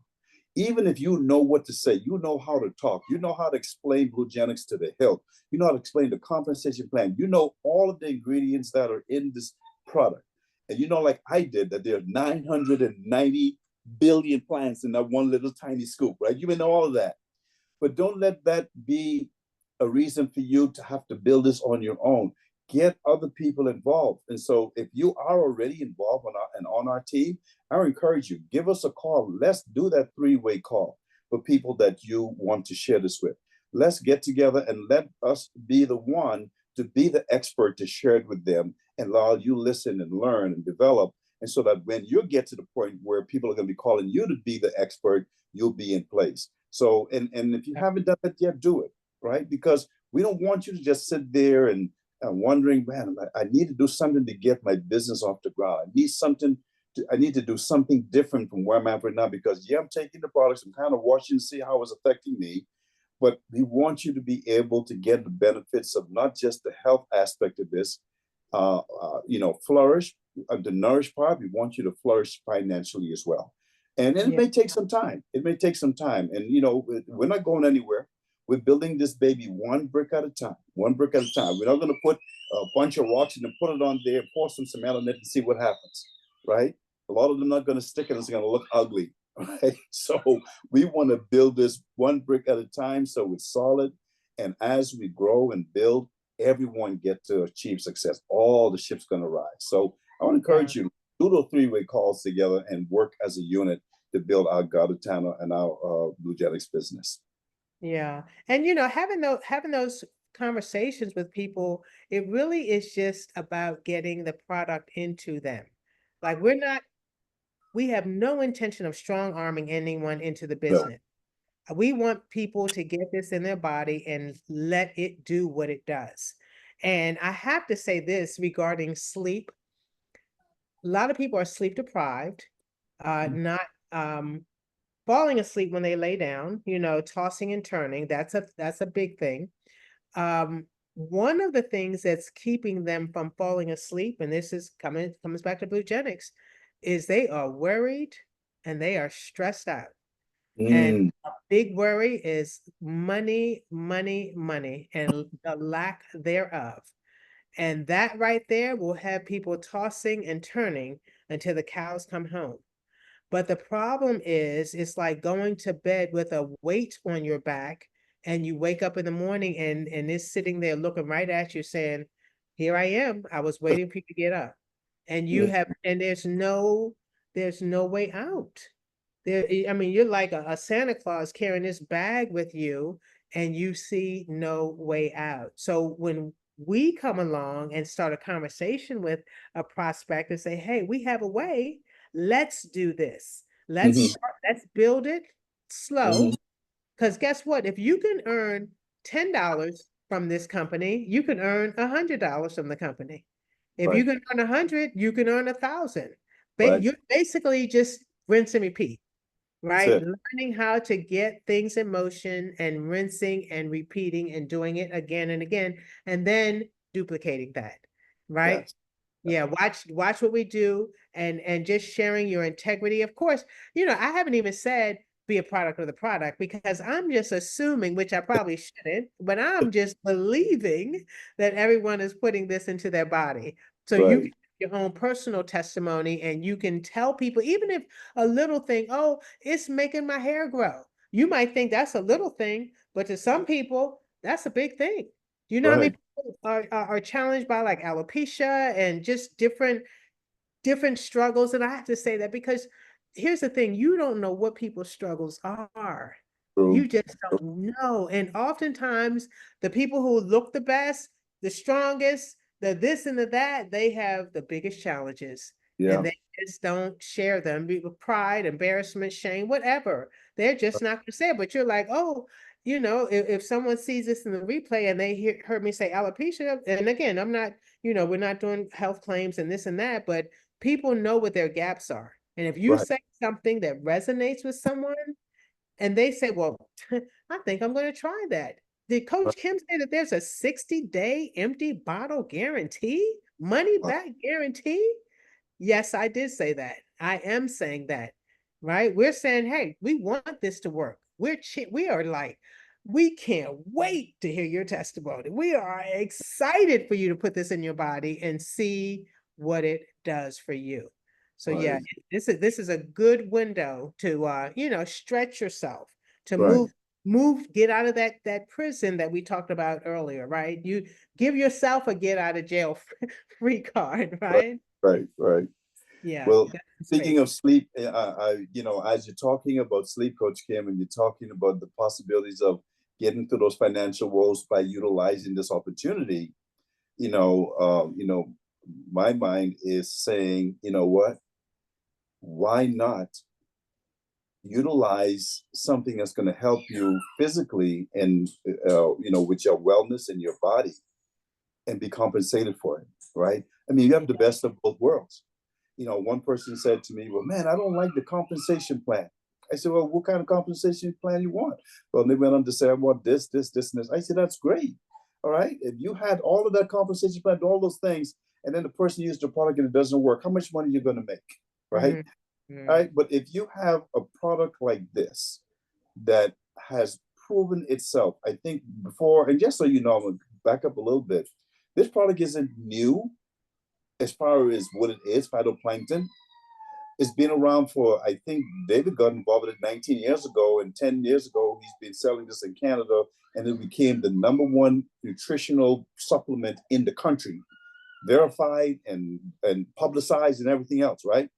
Even if you know what to say, you know how to talk, you know how to explain Blugenics to the hilt, you know how to explain the compensation plan, you know all of the ingredients that are in this product. And like I did, that there are 990 billion plants in that one little tiny scoop, right? You may know all of that. But don't let that be a reason for you to have to build this on your own. Get other people involved. And so if you are already involved on our team, I encourage you, give us a call. Let's do that three-way call for people that you want to share this with. Let's get together and let us be the one to be the expert to share it with them and allow you listen and learn and develop. And so that when you get to the point where people are going to be calling you to be the expert, you'll be in place. So, and if you haven't done it yet, do it, right? Because we don't want you to just sit there and wondering, man, I need to do something to get my business off the ground. I need to do something different from where I'm at right now because, yeah, I'm taking the products, I'm kind of watching to see how it's affecting me. But we want you to be able to get the benefits of not just the health aspect of this, flourish, the nourish part. We want you to flourish financially as well. And it Yeah. may take some time. It may take some time. And, we're not going anywhere. We're building this baby one brick at a time, one brick at a time. We're not going to put a bunch of rocks and then put it on there, pour some cement on it and see what happens, right? A lot of them are not going to stick and it's going to look ugly, right? So we want to build this one brick at a time so it's solid. And as we grow and build, everyone get to achieve success. All the ship's going to rise. So I want to Yeah. encourage you, do those three-way calls together and work as a unit to build our Gaditana and our Blugenics business. Yeah. And having those conversations with people, it really is just about getting the product into them. Like we're not we have no intention of strong arming anyone into the No. business. We want people to get this in their body and let it do what it does. And I have to say this regarding sleep. A lot of people are sleep deprived, not falling asleep when they lay down, tossing and turning. That's a big thing. One of the things that's keeping them from falling asleep, and this is comes back to Blue is they are worried and they are stressed out. And Mm, a big worry is money, money, money, and the lack thereof. And that right there will have people tossing and turning until the cows come home. But the problem is, it's like going to bed with a weight on your back, and you wake up in the morning and it's sitting there looking right at you saying, "Here I am. I was waiting for you to get up." And you mm, have, and there's no way out. I mean, you're like a Santa Claus carrying this bag with you, and you see no way out. So when we come along and start a conversation with a prospect and say, "Hey, we have a way. Let's do this. mhm, Let's build it slow." mhm. Because guess what? If you can earn $10 from this company, you can earn $100 from the company. If you Right, can earn 100, you can earn 1,000. But right. you're basically just rinse and repeat, That's right? it. Learning how to get things in motion and rinsing and repeating and doing it again and again, and then duplicating that, right? Yes. Yeah, watch what we do, and just sharing your integrity. Of course, I haven't even said be a product of the product, because I'm just assuming, which I probably shouldn't, but I'm just believing that everyone is putting this into their body. So you can Right, have your own personal testimony, and you can tell people, even if a little thing, "Oh, it's making my hair grow." You might think that's a little thing, but to some people, that's a big thing. Do you know how many right. people are challenged by like alopecia and just different struggles? And I have to say that because here's the thing, you don't know what people's struggles are. True. You just don't know. And oftentimes, the people who look the best, the strongest, the this and the that, they have the biggest challenges. And Yeah. they just don't share them with pride, embarrassment, shame, whatever. They're just not going to say it. But you're like, "Oh, if someone sees this in the replay and they heard me say alopecia," and again, I'm not, we're not doing health claims and this and that, but people know what their gaps are. And if you Right, say something that resonates with someone and they say, "Well, I think I'm going to try that." Did right, Coach Kim say that there's a 60-day empty bottle guarantee, money right, back guarantee? Yes, I did say that. I am saying that, right? We're saying, "Hey, we want this to work." We are like, we can't wait to hear your testimony. We are excited for you to put this in your body and see what it does for you. So yeah, right, this is a good window to stretch yourself, to right, move, get out of that prison that we talked about earlier, right? You give yourself a get out of jail free card, right, right? right, right. Yeah, Well, that's the speaking space. of sleep, as you're talking about sleep, Coach Kim, and you're talking about the possibilities of getting to those financial woes by utilizing this opportunity, you know, my mind is saying, you know what? Why not utilize something that's going to help you physically and with your wellness and your body, and be compensated for it, right? I mean, you have the best of both worlds. One person said to me, "Well, man, I don't like the compensation plan." I said, "Well, what kind of compensation plan you want?" Well, they went on to say, "I want this, this, this, and this." I said, "That's great. All right. If you had all of that compensation plan, all those things, and then the person used the product and it doesn't work, how much money are you going to make?" Right. Mhm, All mhm, right. But if you have a product like this that has proven itself, I think before, and just so you know, I'm going to back up a little bit. This product isn't new as far as what it is, phytoplankton. It's been around for, I think David got involved with it 19 years ago, and 10 years ago, he's been selling this in Canada, and it became the number 1 nutritional supplement in the country, verified and publicized and everything else, right?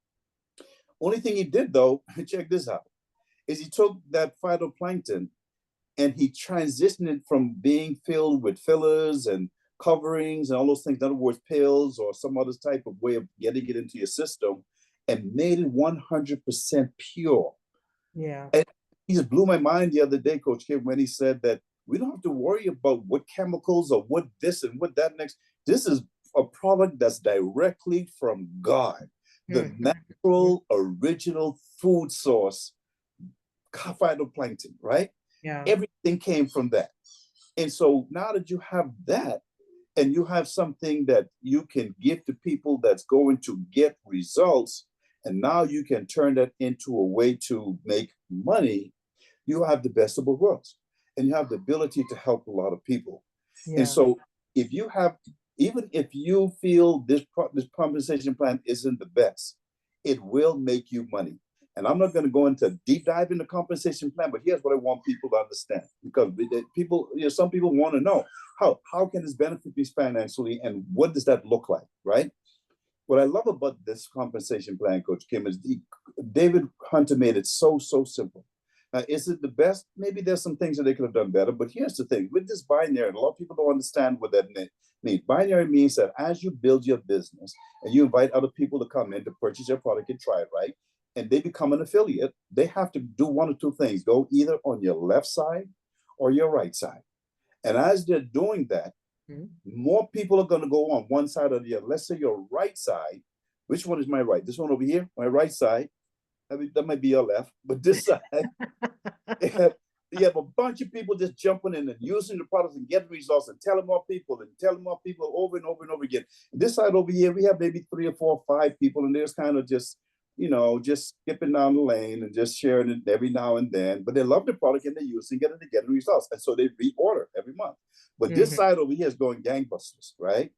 Only thing he did though, check this out, is he took that phytoplankton and he transitioned it from being filled with fillers and coverings and all those things, in other words, pills or some other type of way of getting it into your system, and made it 100% pure. Yeah. And he just blew my mind the other day, Coach Kim, when he said that we don't have to worry about what chemicals or what this and what that next. This is a product that's directly from God, the Mm-hmm. natural, original food source, phytoplankton, right? Yeah. Everything came from that. And so now that you have that, and you have something that you can give to people that's going to get results, and now you can turn that into a way to make money, you have the best of both worlds. And you have the ability to help a lot of people. And Yeah. so if you have, even if you feel this compensation plan isn't the best, it will make you money. And I'm not going to go into deep dive in the compensation plan, but here's what I want people to understand, because people, some people want to know how can this benefit me financially, and what does that look like, right? What I love about this compensation plan, Coach Kim, is David Hunter made it so simple. Is it the best? Maybe there's some things that they could have done better, but here's the thing: with this binary, a lot of people don't understand what that means. Binary means that as you build your business and you invite other people to come in to purchase your product and try it, right? And they become an affiliate, they have to do one or two things: go either on your left side or your right side. And as they're doing that, Mm-hmm. more people are going to go on one side or the other. Let's say your right side. Which one is my right? This one over here, my right side. I mean, that might be your left, but this side, you have a bunch of people just jumping in and using the products and getting results, and telling more people and telling more people over and over and over again. And this side over here, we have maybe 3 or 4 or 5 people, and there's kind of just, just skipping down the lane and just sharing it every now and then. But they love the product and they're using it and they're getting results. And so they reorder every month. But this Mm-hmm. side over here is going gangbusters, right?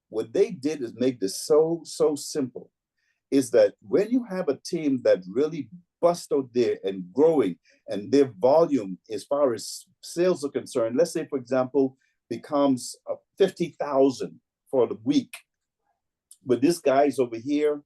What they did is make this so simple, is that when you have a team that really busts out there and growing, and their volume as far as sales are concerned, let's say, for example, becomes 50,000 for the week, but this guy's over here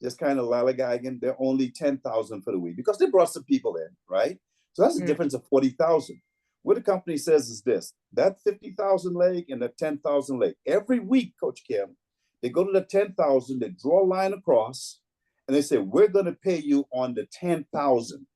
just kind of lollygagging, they're only 10,000 for the week because they brought some people in, right? So that's a difference of 40,000. What the company says is this: that 50,000 leg and that 10,000 leg. Every week, Coach Kim, they go to the 10,000, they draw a line across, and they say, we're going to pay you on the 10,000.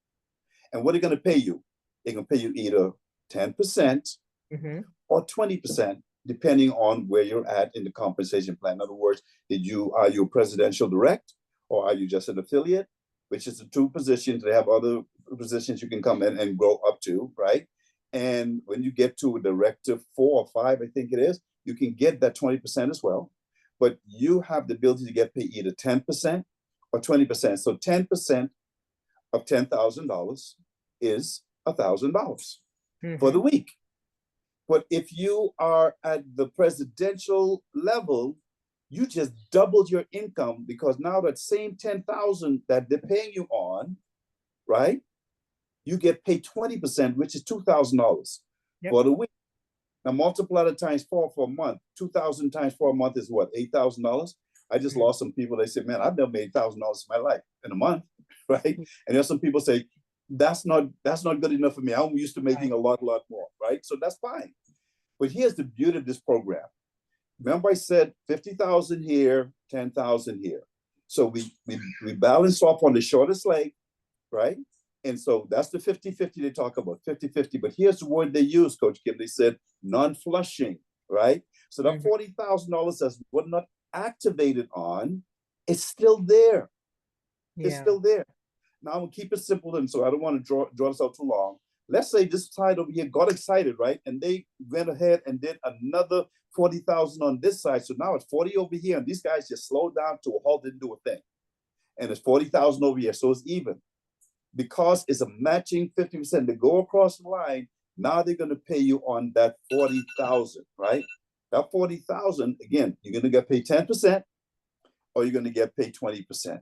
And what are they going to pay you? They're going to pay you either 10% Mm-hmm. or 20%, depending on where you're at in the compensation plan. In other words, are you a presidential direct, or are you just an affiliate? Which is the two positions. They have other positions you can come in and grow up to, right? And when you get to a director 4 or 5, I think it is, you can get that 20% as well. But you have the ability to get paid either 10% or 20%. So 10% of $10,000 is $1,000 for Mm-hmm. the week. But if you are at the presidential level, you just doubled your income, because now that same 10,000 that they're paying you on, right? You get paid 20%, which is $2,000 Yep. for the week. Now multiply that times 4 for a month. 2,000 times 4 a month is what? $8,000. I just Mm-hmm. lost some people. They said, "Man, I've never made $1,000 in my life in a month," right? And there's some people say, "That's not good enough for me. I'm used to making Right. a lot more," right? So that's fine. But here's the beauty of this program. Remember, I said 50,000 here, 10,000 here. So we balance off on the shortest leg, right? And so that's the 50-50 they talk about, 50-50. But here's the word they use, Coach Kim. They said non-flushing, right? So that Mm-hmm. $40,000 that's what not activated on, it's still there. It's Yeah. still there. Now I'm gonna keep it simple, and so I don't want to draw this out too long. Let's say this side over here got excited, right? And they went ahead and did another 40,000 on this side. So now it's 40 over here, and these guys just slowed down to a halt, didn't do a thing. And it's 40,000 over here. So it's even. Because it's a matching 50%. They go across the line. Now they're gonna pay you on that 40,000, right? That 40,000, again, you're gonna get paid 10%, or you're gonna get paid 20%.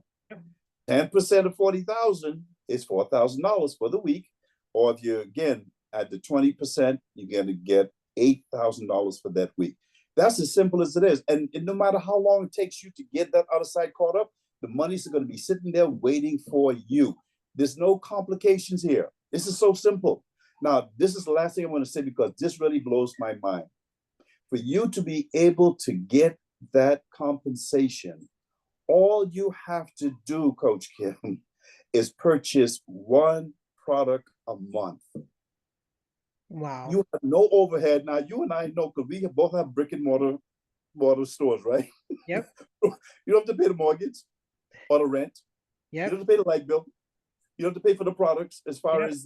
10% of 40,000 is $4,000 for the week. Or if you're, again, at the 20%, you're going to get $8,000 for that week. That's as simple as it is. And no matter how long it takes you to get that other side caught up, the money's going to be sitting there waiting for you. There's no complications here. This is so simple. Now, this is the last thing I want to say, because this really blows my mind. For you to be able to get that compensation All you have to do, Coach Kim, is purchase one product a month. Wow. You have no overhead. Now, you and I know because we both have brick and mortar stores, right? Yep. You don't have to pay the mortgage or the rent. You don't Yep. have to pay the light bill. You don't have to pay for the products as far Yep. as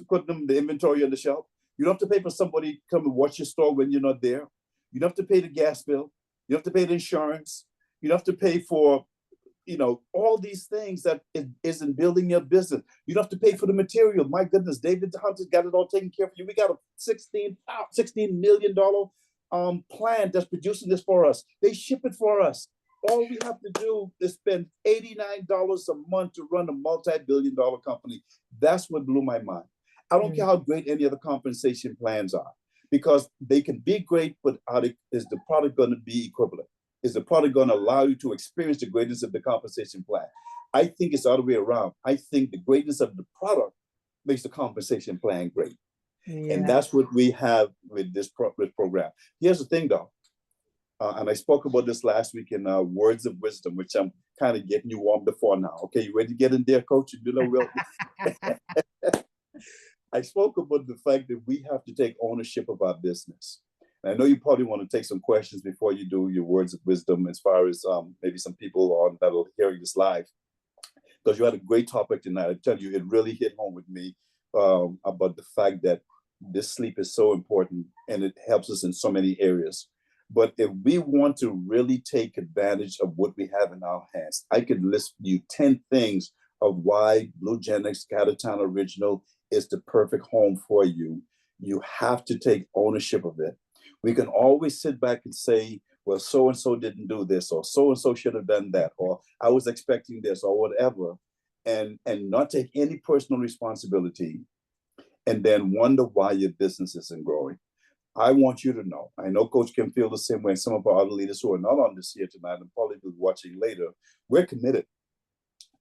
putting them the inventory on the shelf. You don't have to pay for somebody to come and watch your store when you're not there. You don't have to pay the gas bill. You don't have to pay the insurance. You don't have to pay for all these things that is in building your business. You don't have to pay for the material. My goodness, David Hunter's got it all taken care of you. We got a $16 million plant that's producing this for us. They ship it for us. All we have to do is spend $89 a month to run a multi-billion-dollar company. That's what blew my mind. I don't care how great any other compensation plans are, because they can be great, but is the product going to be equivalent? Is the product going to allow you to experience the greatness of the compensation plan? I think it's the other way around. I think the greatness of the product makes the compensation plan great. And Yeah. that's what we have with this program. Here's the thing, though. And I spoke about this last week in Words of Wisdom, which I'm kind of getting you warmed up for now. Okay, you ready to get in there, Coach? I spoke about the fact that we have to take ownership of our business. And I know you probably want to take some questions before you do your words of wisdom, as far as maybe some people on that are hearing this live, because you had a great topic tonight. I tell you, it really hit home with me about the fact that this sleep is so important and it helps us in so many areas. But if we want to really take advantage of what we have in our hands, I could list you 10 things of why Blue Genix Gaditana Original is the perfect home for you. You have to take ownership of it. We can always sit back and say, well, so and so didn't do this, or so and so should have done that, or I was expecting this, or whatever, and not take any personal responsibility, and then wonder why your business isn't growing. I want you to know, I know Coach Kim feel the same way, and some of our other leaders who are not on this here tonight and probably be watching later, we're committed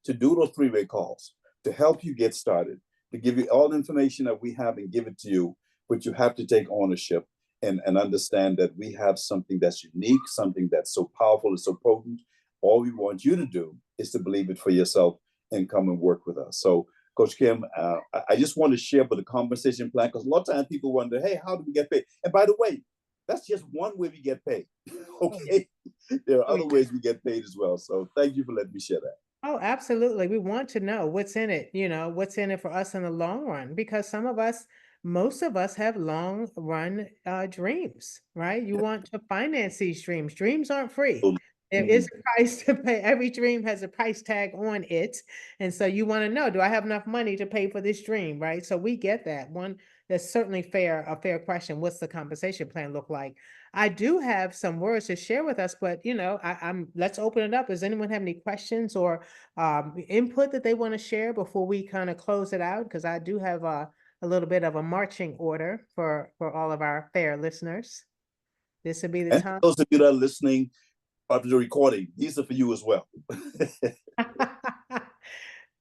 to do those three-way calls, to help you get started, to give you all the information that we have and give it to you, but you have to take ownership and understand that we have something that's unique, something that's so powerful and so potent. All we want you to do is to believe it for yourself and come and work with us. So, Coach Kim, I just want to share about the compensation plan, because a lot of times people wonder, hey, how do we get paid? And by the way, that's just one way we get paid. Oh, yeah. Okay, there are Oh, other yeah. ways we get paid as well. So thank you for letting me share that. Oh, absolutely. We want to know what's in it, what's in it for us in the long run, because most of us have long run dreams, right? You want to finance these dreams. Dreams aren't free. There is Mhm. a price to pay. Every dream has a price tag on it. And so you want to know, do I have enough money to pay for this dream, right? So we get that. One, that's certainly a fair question. What's the compensation plan look like? I do have some words to share with us, but let's open it up. Does anyone have any questions or input that they want to share before we kind of close it out? Because I do have a little bit of a marching order for all of our fair listeners. This would be the And time. those of you that are listening of the recording, these are for you as well.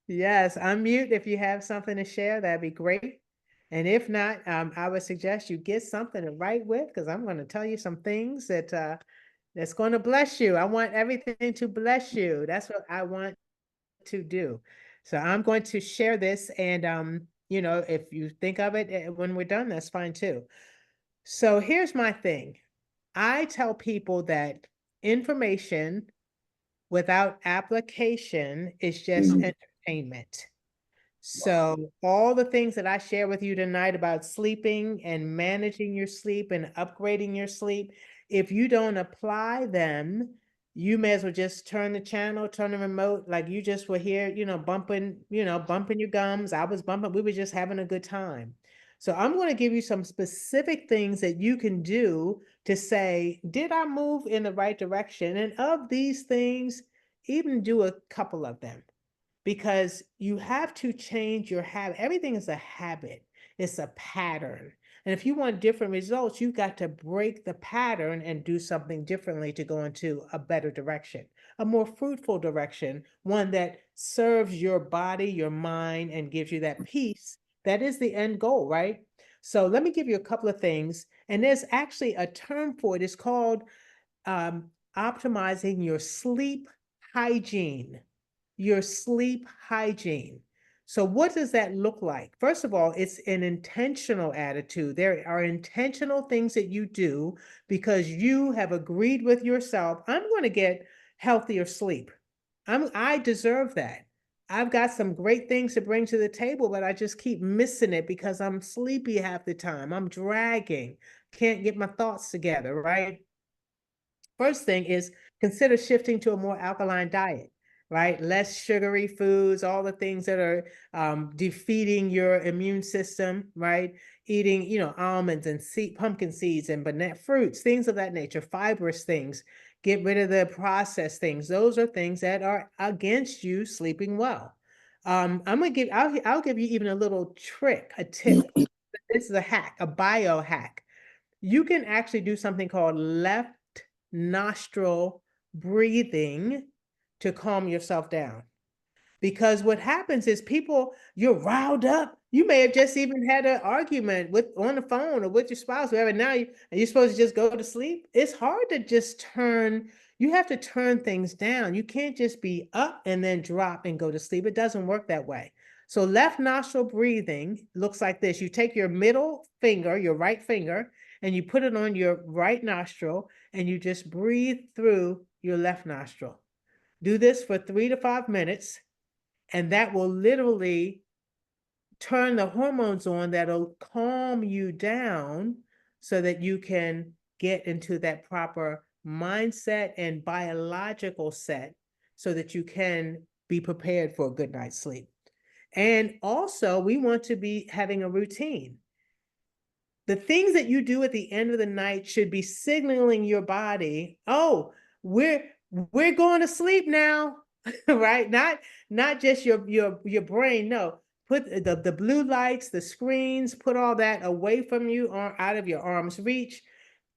Yes, unmute if you have something to share. That'd be great. And if not, I would suggest you get something to write with, because I'm going to tell you some things that's going to bless you. I want everything to bless you. That's what I want to do. So I'm going to share this, and if you think of it when we're done, that's fine too. So here's my thing. I tell people that information without application is just Mhm. entertainment. Wow. So all the things that I share with you tonight about sleeping and managing your sleep and upgrading your sleep, if you don't apply them, you may as well just turn the channel, turn the remote, like you just were here, bumping your gums. I was bumping, we were just having a good time. So I'm going to give you some specific things that you can do to say, did I move in the right direction? And of these things, even do a couple of them, because you have to change your habit. Everything is a habit, it's a pattern. And if you want different results, you've got to break the pattern and do something differently to go into a better direction, a more fruitful direction, one that serves your body, your mind, and gives you that peace. That is the end goal, right? So let me give you a couple of things. And there's actually a term for it. It's called optimizing your sleep hygiene, your sleep hygiene. So what does that look like? First of all, it's an intentional attitude. There are intentional things that you do because you have agreed with yourself, I'm going to get healthier sleep. I deserve that. I've got some great things to bring to the table, but I just keep missing it because I'm sleepy half the time. I'm dragging, can't get my thoughts together, right? First thing is consider shifting to a more alkaline diet, right? Less sugary foods, all the things that are defeating your immune system, right? Eating, almonds and pumpkin seeds and banana fruits, things of that nature, fibrous things. Get rid of the processed things. Those are things that are against you sleeping well. I'll give you even a little trick, a tip. This is a hack, a biohack. You can actually do something called left nostril breathing to calm yourself down. Because what happens is you're riled up. You may have just even had an argument with on the phone or with your spouse, whatever. Now you're supposed to just go to sleep. It's hard to just you have to turn things down. You can't just be up and then drop and go to sleep. It doesn't work that way. So left nostril breathing looks like this. You take your middle finger, your right finger, and you put it on your right nostril and you just breathe through your left nostril. Do this for 3 to 5 minutes, and that will literally turn the hormones on that'll calm you down so that you can get into that proper mindset and biological set so that you can be prepared for a good night's sleep. And also, we want to be having a routine. The things that you do at the end of the night should be signaling your body, oh, we're going to sleep now, right? Not just your brain. No, put the blue lights, the screens, put all that away from you or out of your arm's reach.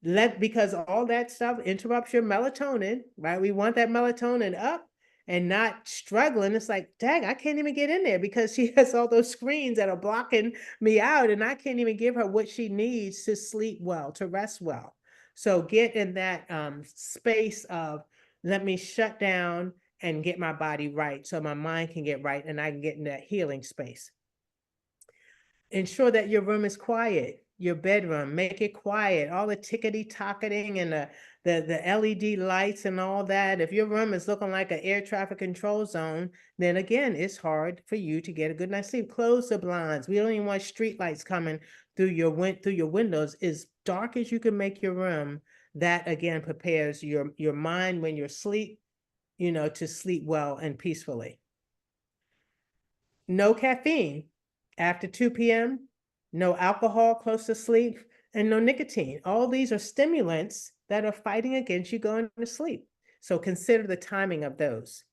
Because all that stuff interrupts your melatonin, right? We want that melatonin up and not struggling. It's like, dang, I can't even get in there because she has all those screens that are blocking me out, and I can't even give her what she needs to sleep well, to rest well. So get in that space of, let me shut down and get my body right so my mind can get right and I can get in that healing space. Ensure that your room is quiet, your bedroom, make it quiet, all the tickety-tocketing and the LED lights and all that. If your room is looking like an air traffic control zone, then again, it's hard for you to get a good night's sleep. Close the blinds. We don't even want street lights coming through your windows. As dark as you can make your room, that again prepares your mind when you're asleep, to sleep well and peacefully. No caffeine after 2 p.m., no alcohol close to sleep, and no nicotine. All these are stimulants that are fighting against you going to sleep. So consider the timing of those.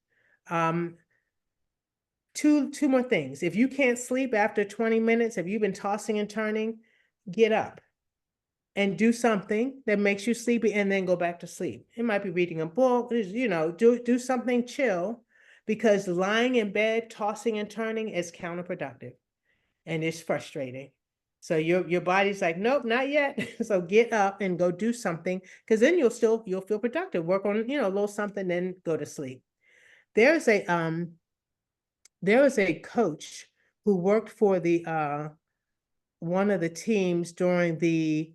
Two more things. If you can't sleep after 20 minutes, if you've been tossing and turning, get up and do something that makes you sleepy and then go back to sleep. It might be reading a book, do something chill, because lying in bed, tossing and turning is counterproductive and it's frustrating. So your body's like, nope, not yet. So get up and go do something, because then you'll feel productive. Work on, a little something, then go to sleep. There was a coach who worked for the one of the teams during the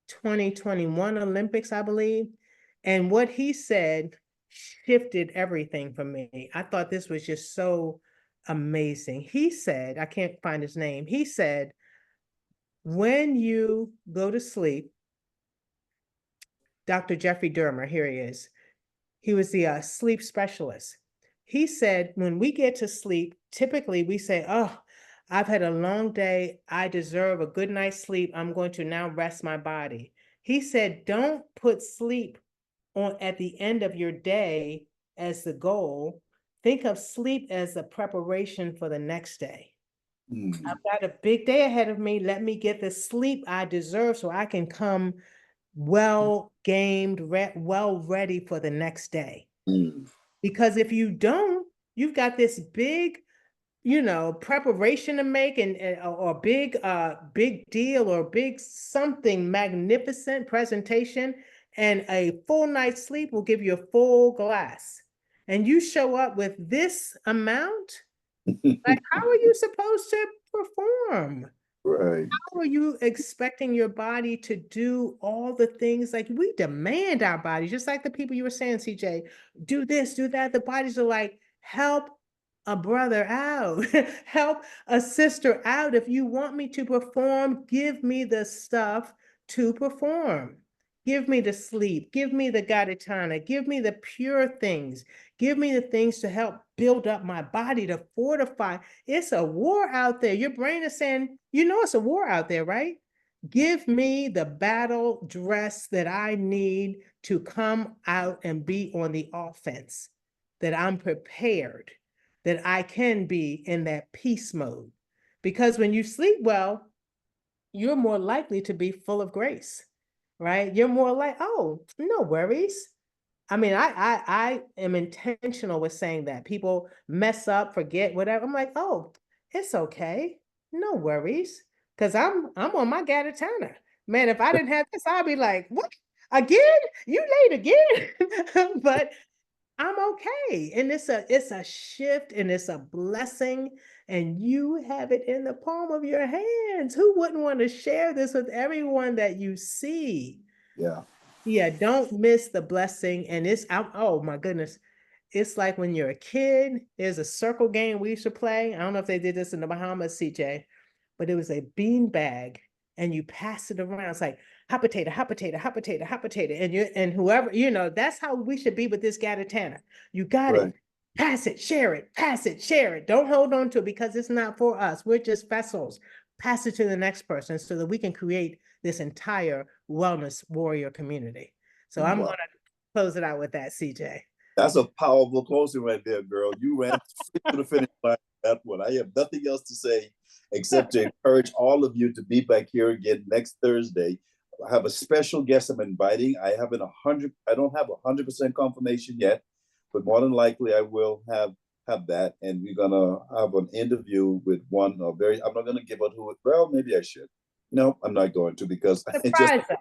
2021 Olympics, I believe. And what he said shifted everything for me. I thought this was just so amazing. He said, I can't find his name. He said, when you go to sleep, Dr. Jeffrey Dermer, here he is. He was the sleep specialist. He said, when we get to sleep, typically we say, oh, I've had a long day. I deserve a good night's sleep. I'm going to now rest my body. He said, don't put sleep on at the end of your day as the goal. Think of sleep as a preparation for the next day. I've got a big day ahead of me. Let me get the sleep I deserve so I can come well gamed, well ready for the next day. Because if you don't, you've got this big, preparation to make or big deal or big something magnificent presentation, and a full night's sleep will give you a full glass. and you show up with this amount, like, how are you supposed to perform? Right. How are you expecting your body to do all the things? Like, we demand our bodies, just like the people you were saying, CJ, do this, do that. The bodies are like, help a brother out, help a sister out. If you want me to perform, give me the stuff to perform. Give me the sleep, give me the Gaditana, give me the pure things, give me the things to help build up my body, to fortify. It's a war out there. Your brain is saying, you know, it's a war out there, right? Give me the battle dress that I need to come out and be on the offense, that I'm prepared, that I can be in that peace mode. Because when you sleep well, you're more likely to be full of grace, right? You're more like, oh, no worries. I mean, I am intentional with saying that. People mess up, forget, whatever. I'm like, oh, it's okay. No worries. Because I'm on my Gaditana. Man, if I didn't have this, I'd be like, what? Again? You late again? But I'm okay. And it's a shift and it's a blessing. And you have it in the palm of your hands. Who wouldn't want to share this with everyone that you see? Yeah. Yeah, don't miss the blessing. And oh my goodness. It's like when you're a kid, there's a circle game we used to play. I don't know if they did this in the Bahamas, CJ, but it was a bean bag and you pass it around. It's like hot potato, hot potato, hot potato, hot potato. And whoever, that's how we should be with this Gaditana. You got it. Right. Pass it, share it, pass it, share it. Don't hold on to it because it's not for us. We're just vessels. Pass it to the next person so that we can create this entire wellness warrior community. So I'm Wow. going to close it out with that, CJ. That's a powerful closing right there, girl. You ran to the finish line with that one. I have nothing else to say except to encourage all of you to be back here again next Thursday. I have a special guest I'm inviting. I don't have 100% confirmation yet, but more than likely I will have that. And we're gonna have an interview with one I'm not gonna give out who. Well, maybe I should. No, I'm not going to because it just Surprise us.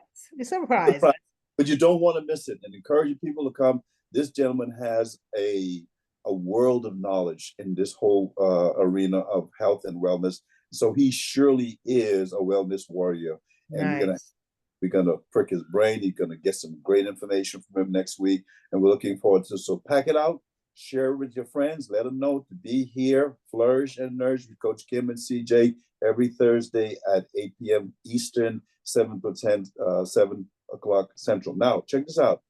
Surprise us. but you don't want to miss it, and encourage people to come. This gentleman has a world of knowledge in this whole arena of health and wellness. So he surely is a wellness warrior, and Nice. we're gonna prick his brain. You're gonna get some great information from him next week, and we're looking forward to. So pack it out, share it with your friends, let them know to be here. Flourish and Nourish with Coach Kim and CJ every Thursday at 8 p.m. Eastern, 7 o'clock Central. Now, check this out.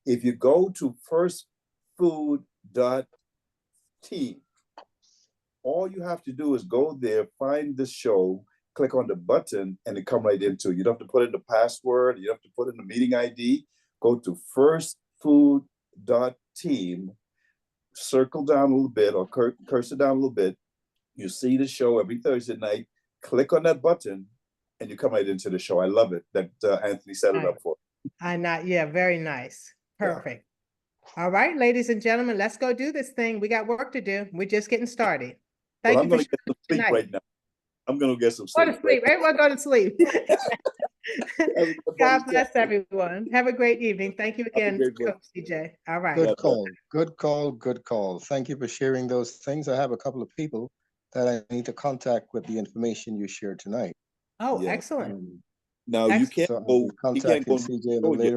If you go to firstfood.team, all you have to do is go there, find the show, click on the button, and it come right into it. You don't have to put in the password. You don't have to put in the meeting ID. Go to firstfood.team, circle down a little bit or cursor down a little bit. You see the show every Thursday night. Click on that button, and you come right into the show. I love it that Anthony set it up for. Yeah, very nice. Perfect. Yeah. All right, ladies and gentlemen, let's go do this thing. We got work to do. We're just getting started. Well, I'm going to get some sleep right now. I'm going to get some sleep. Go to sleep. Right? Everyone go to sleep. God bless everyone. Have a great evening. Thank you again, Coach CJ. All right. Good call. Good call. Good call. Thank you for sharing those things. I have a couple of people that I need to contact with the information you shared tonight. Oh, excellent. Now, you can't go CJ a little later.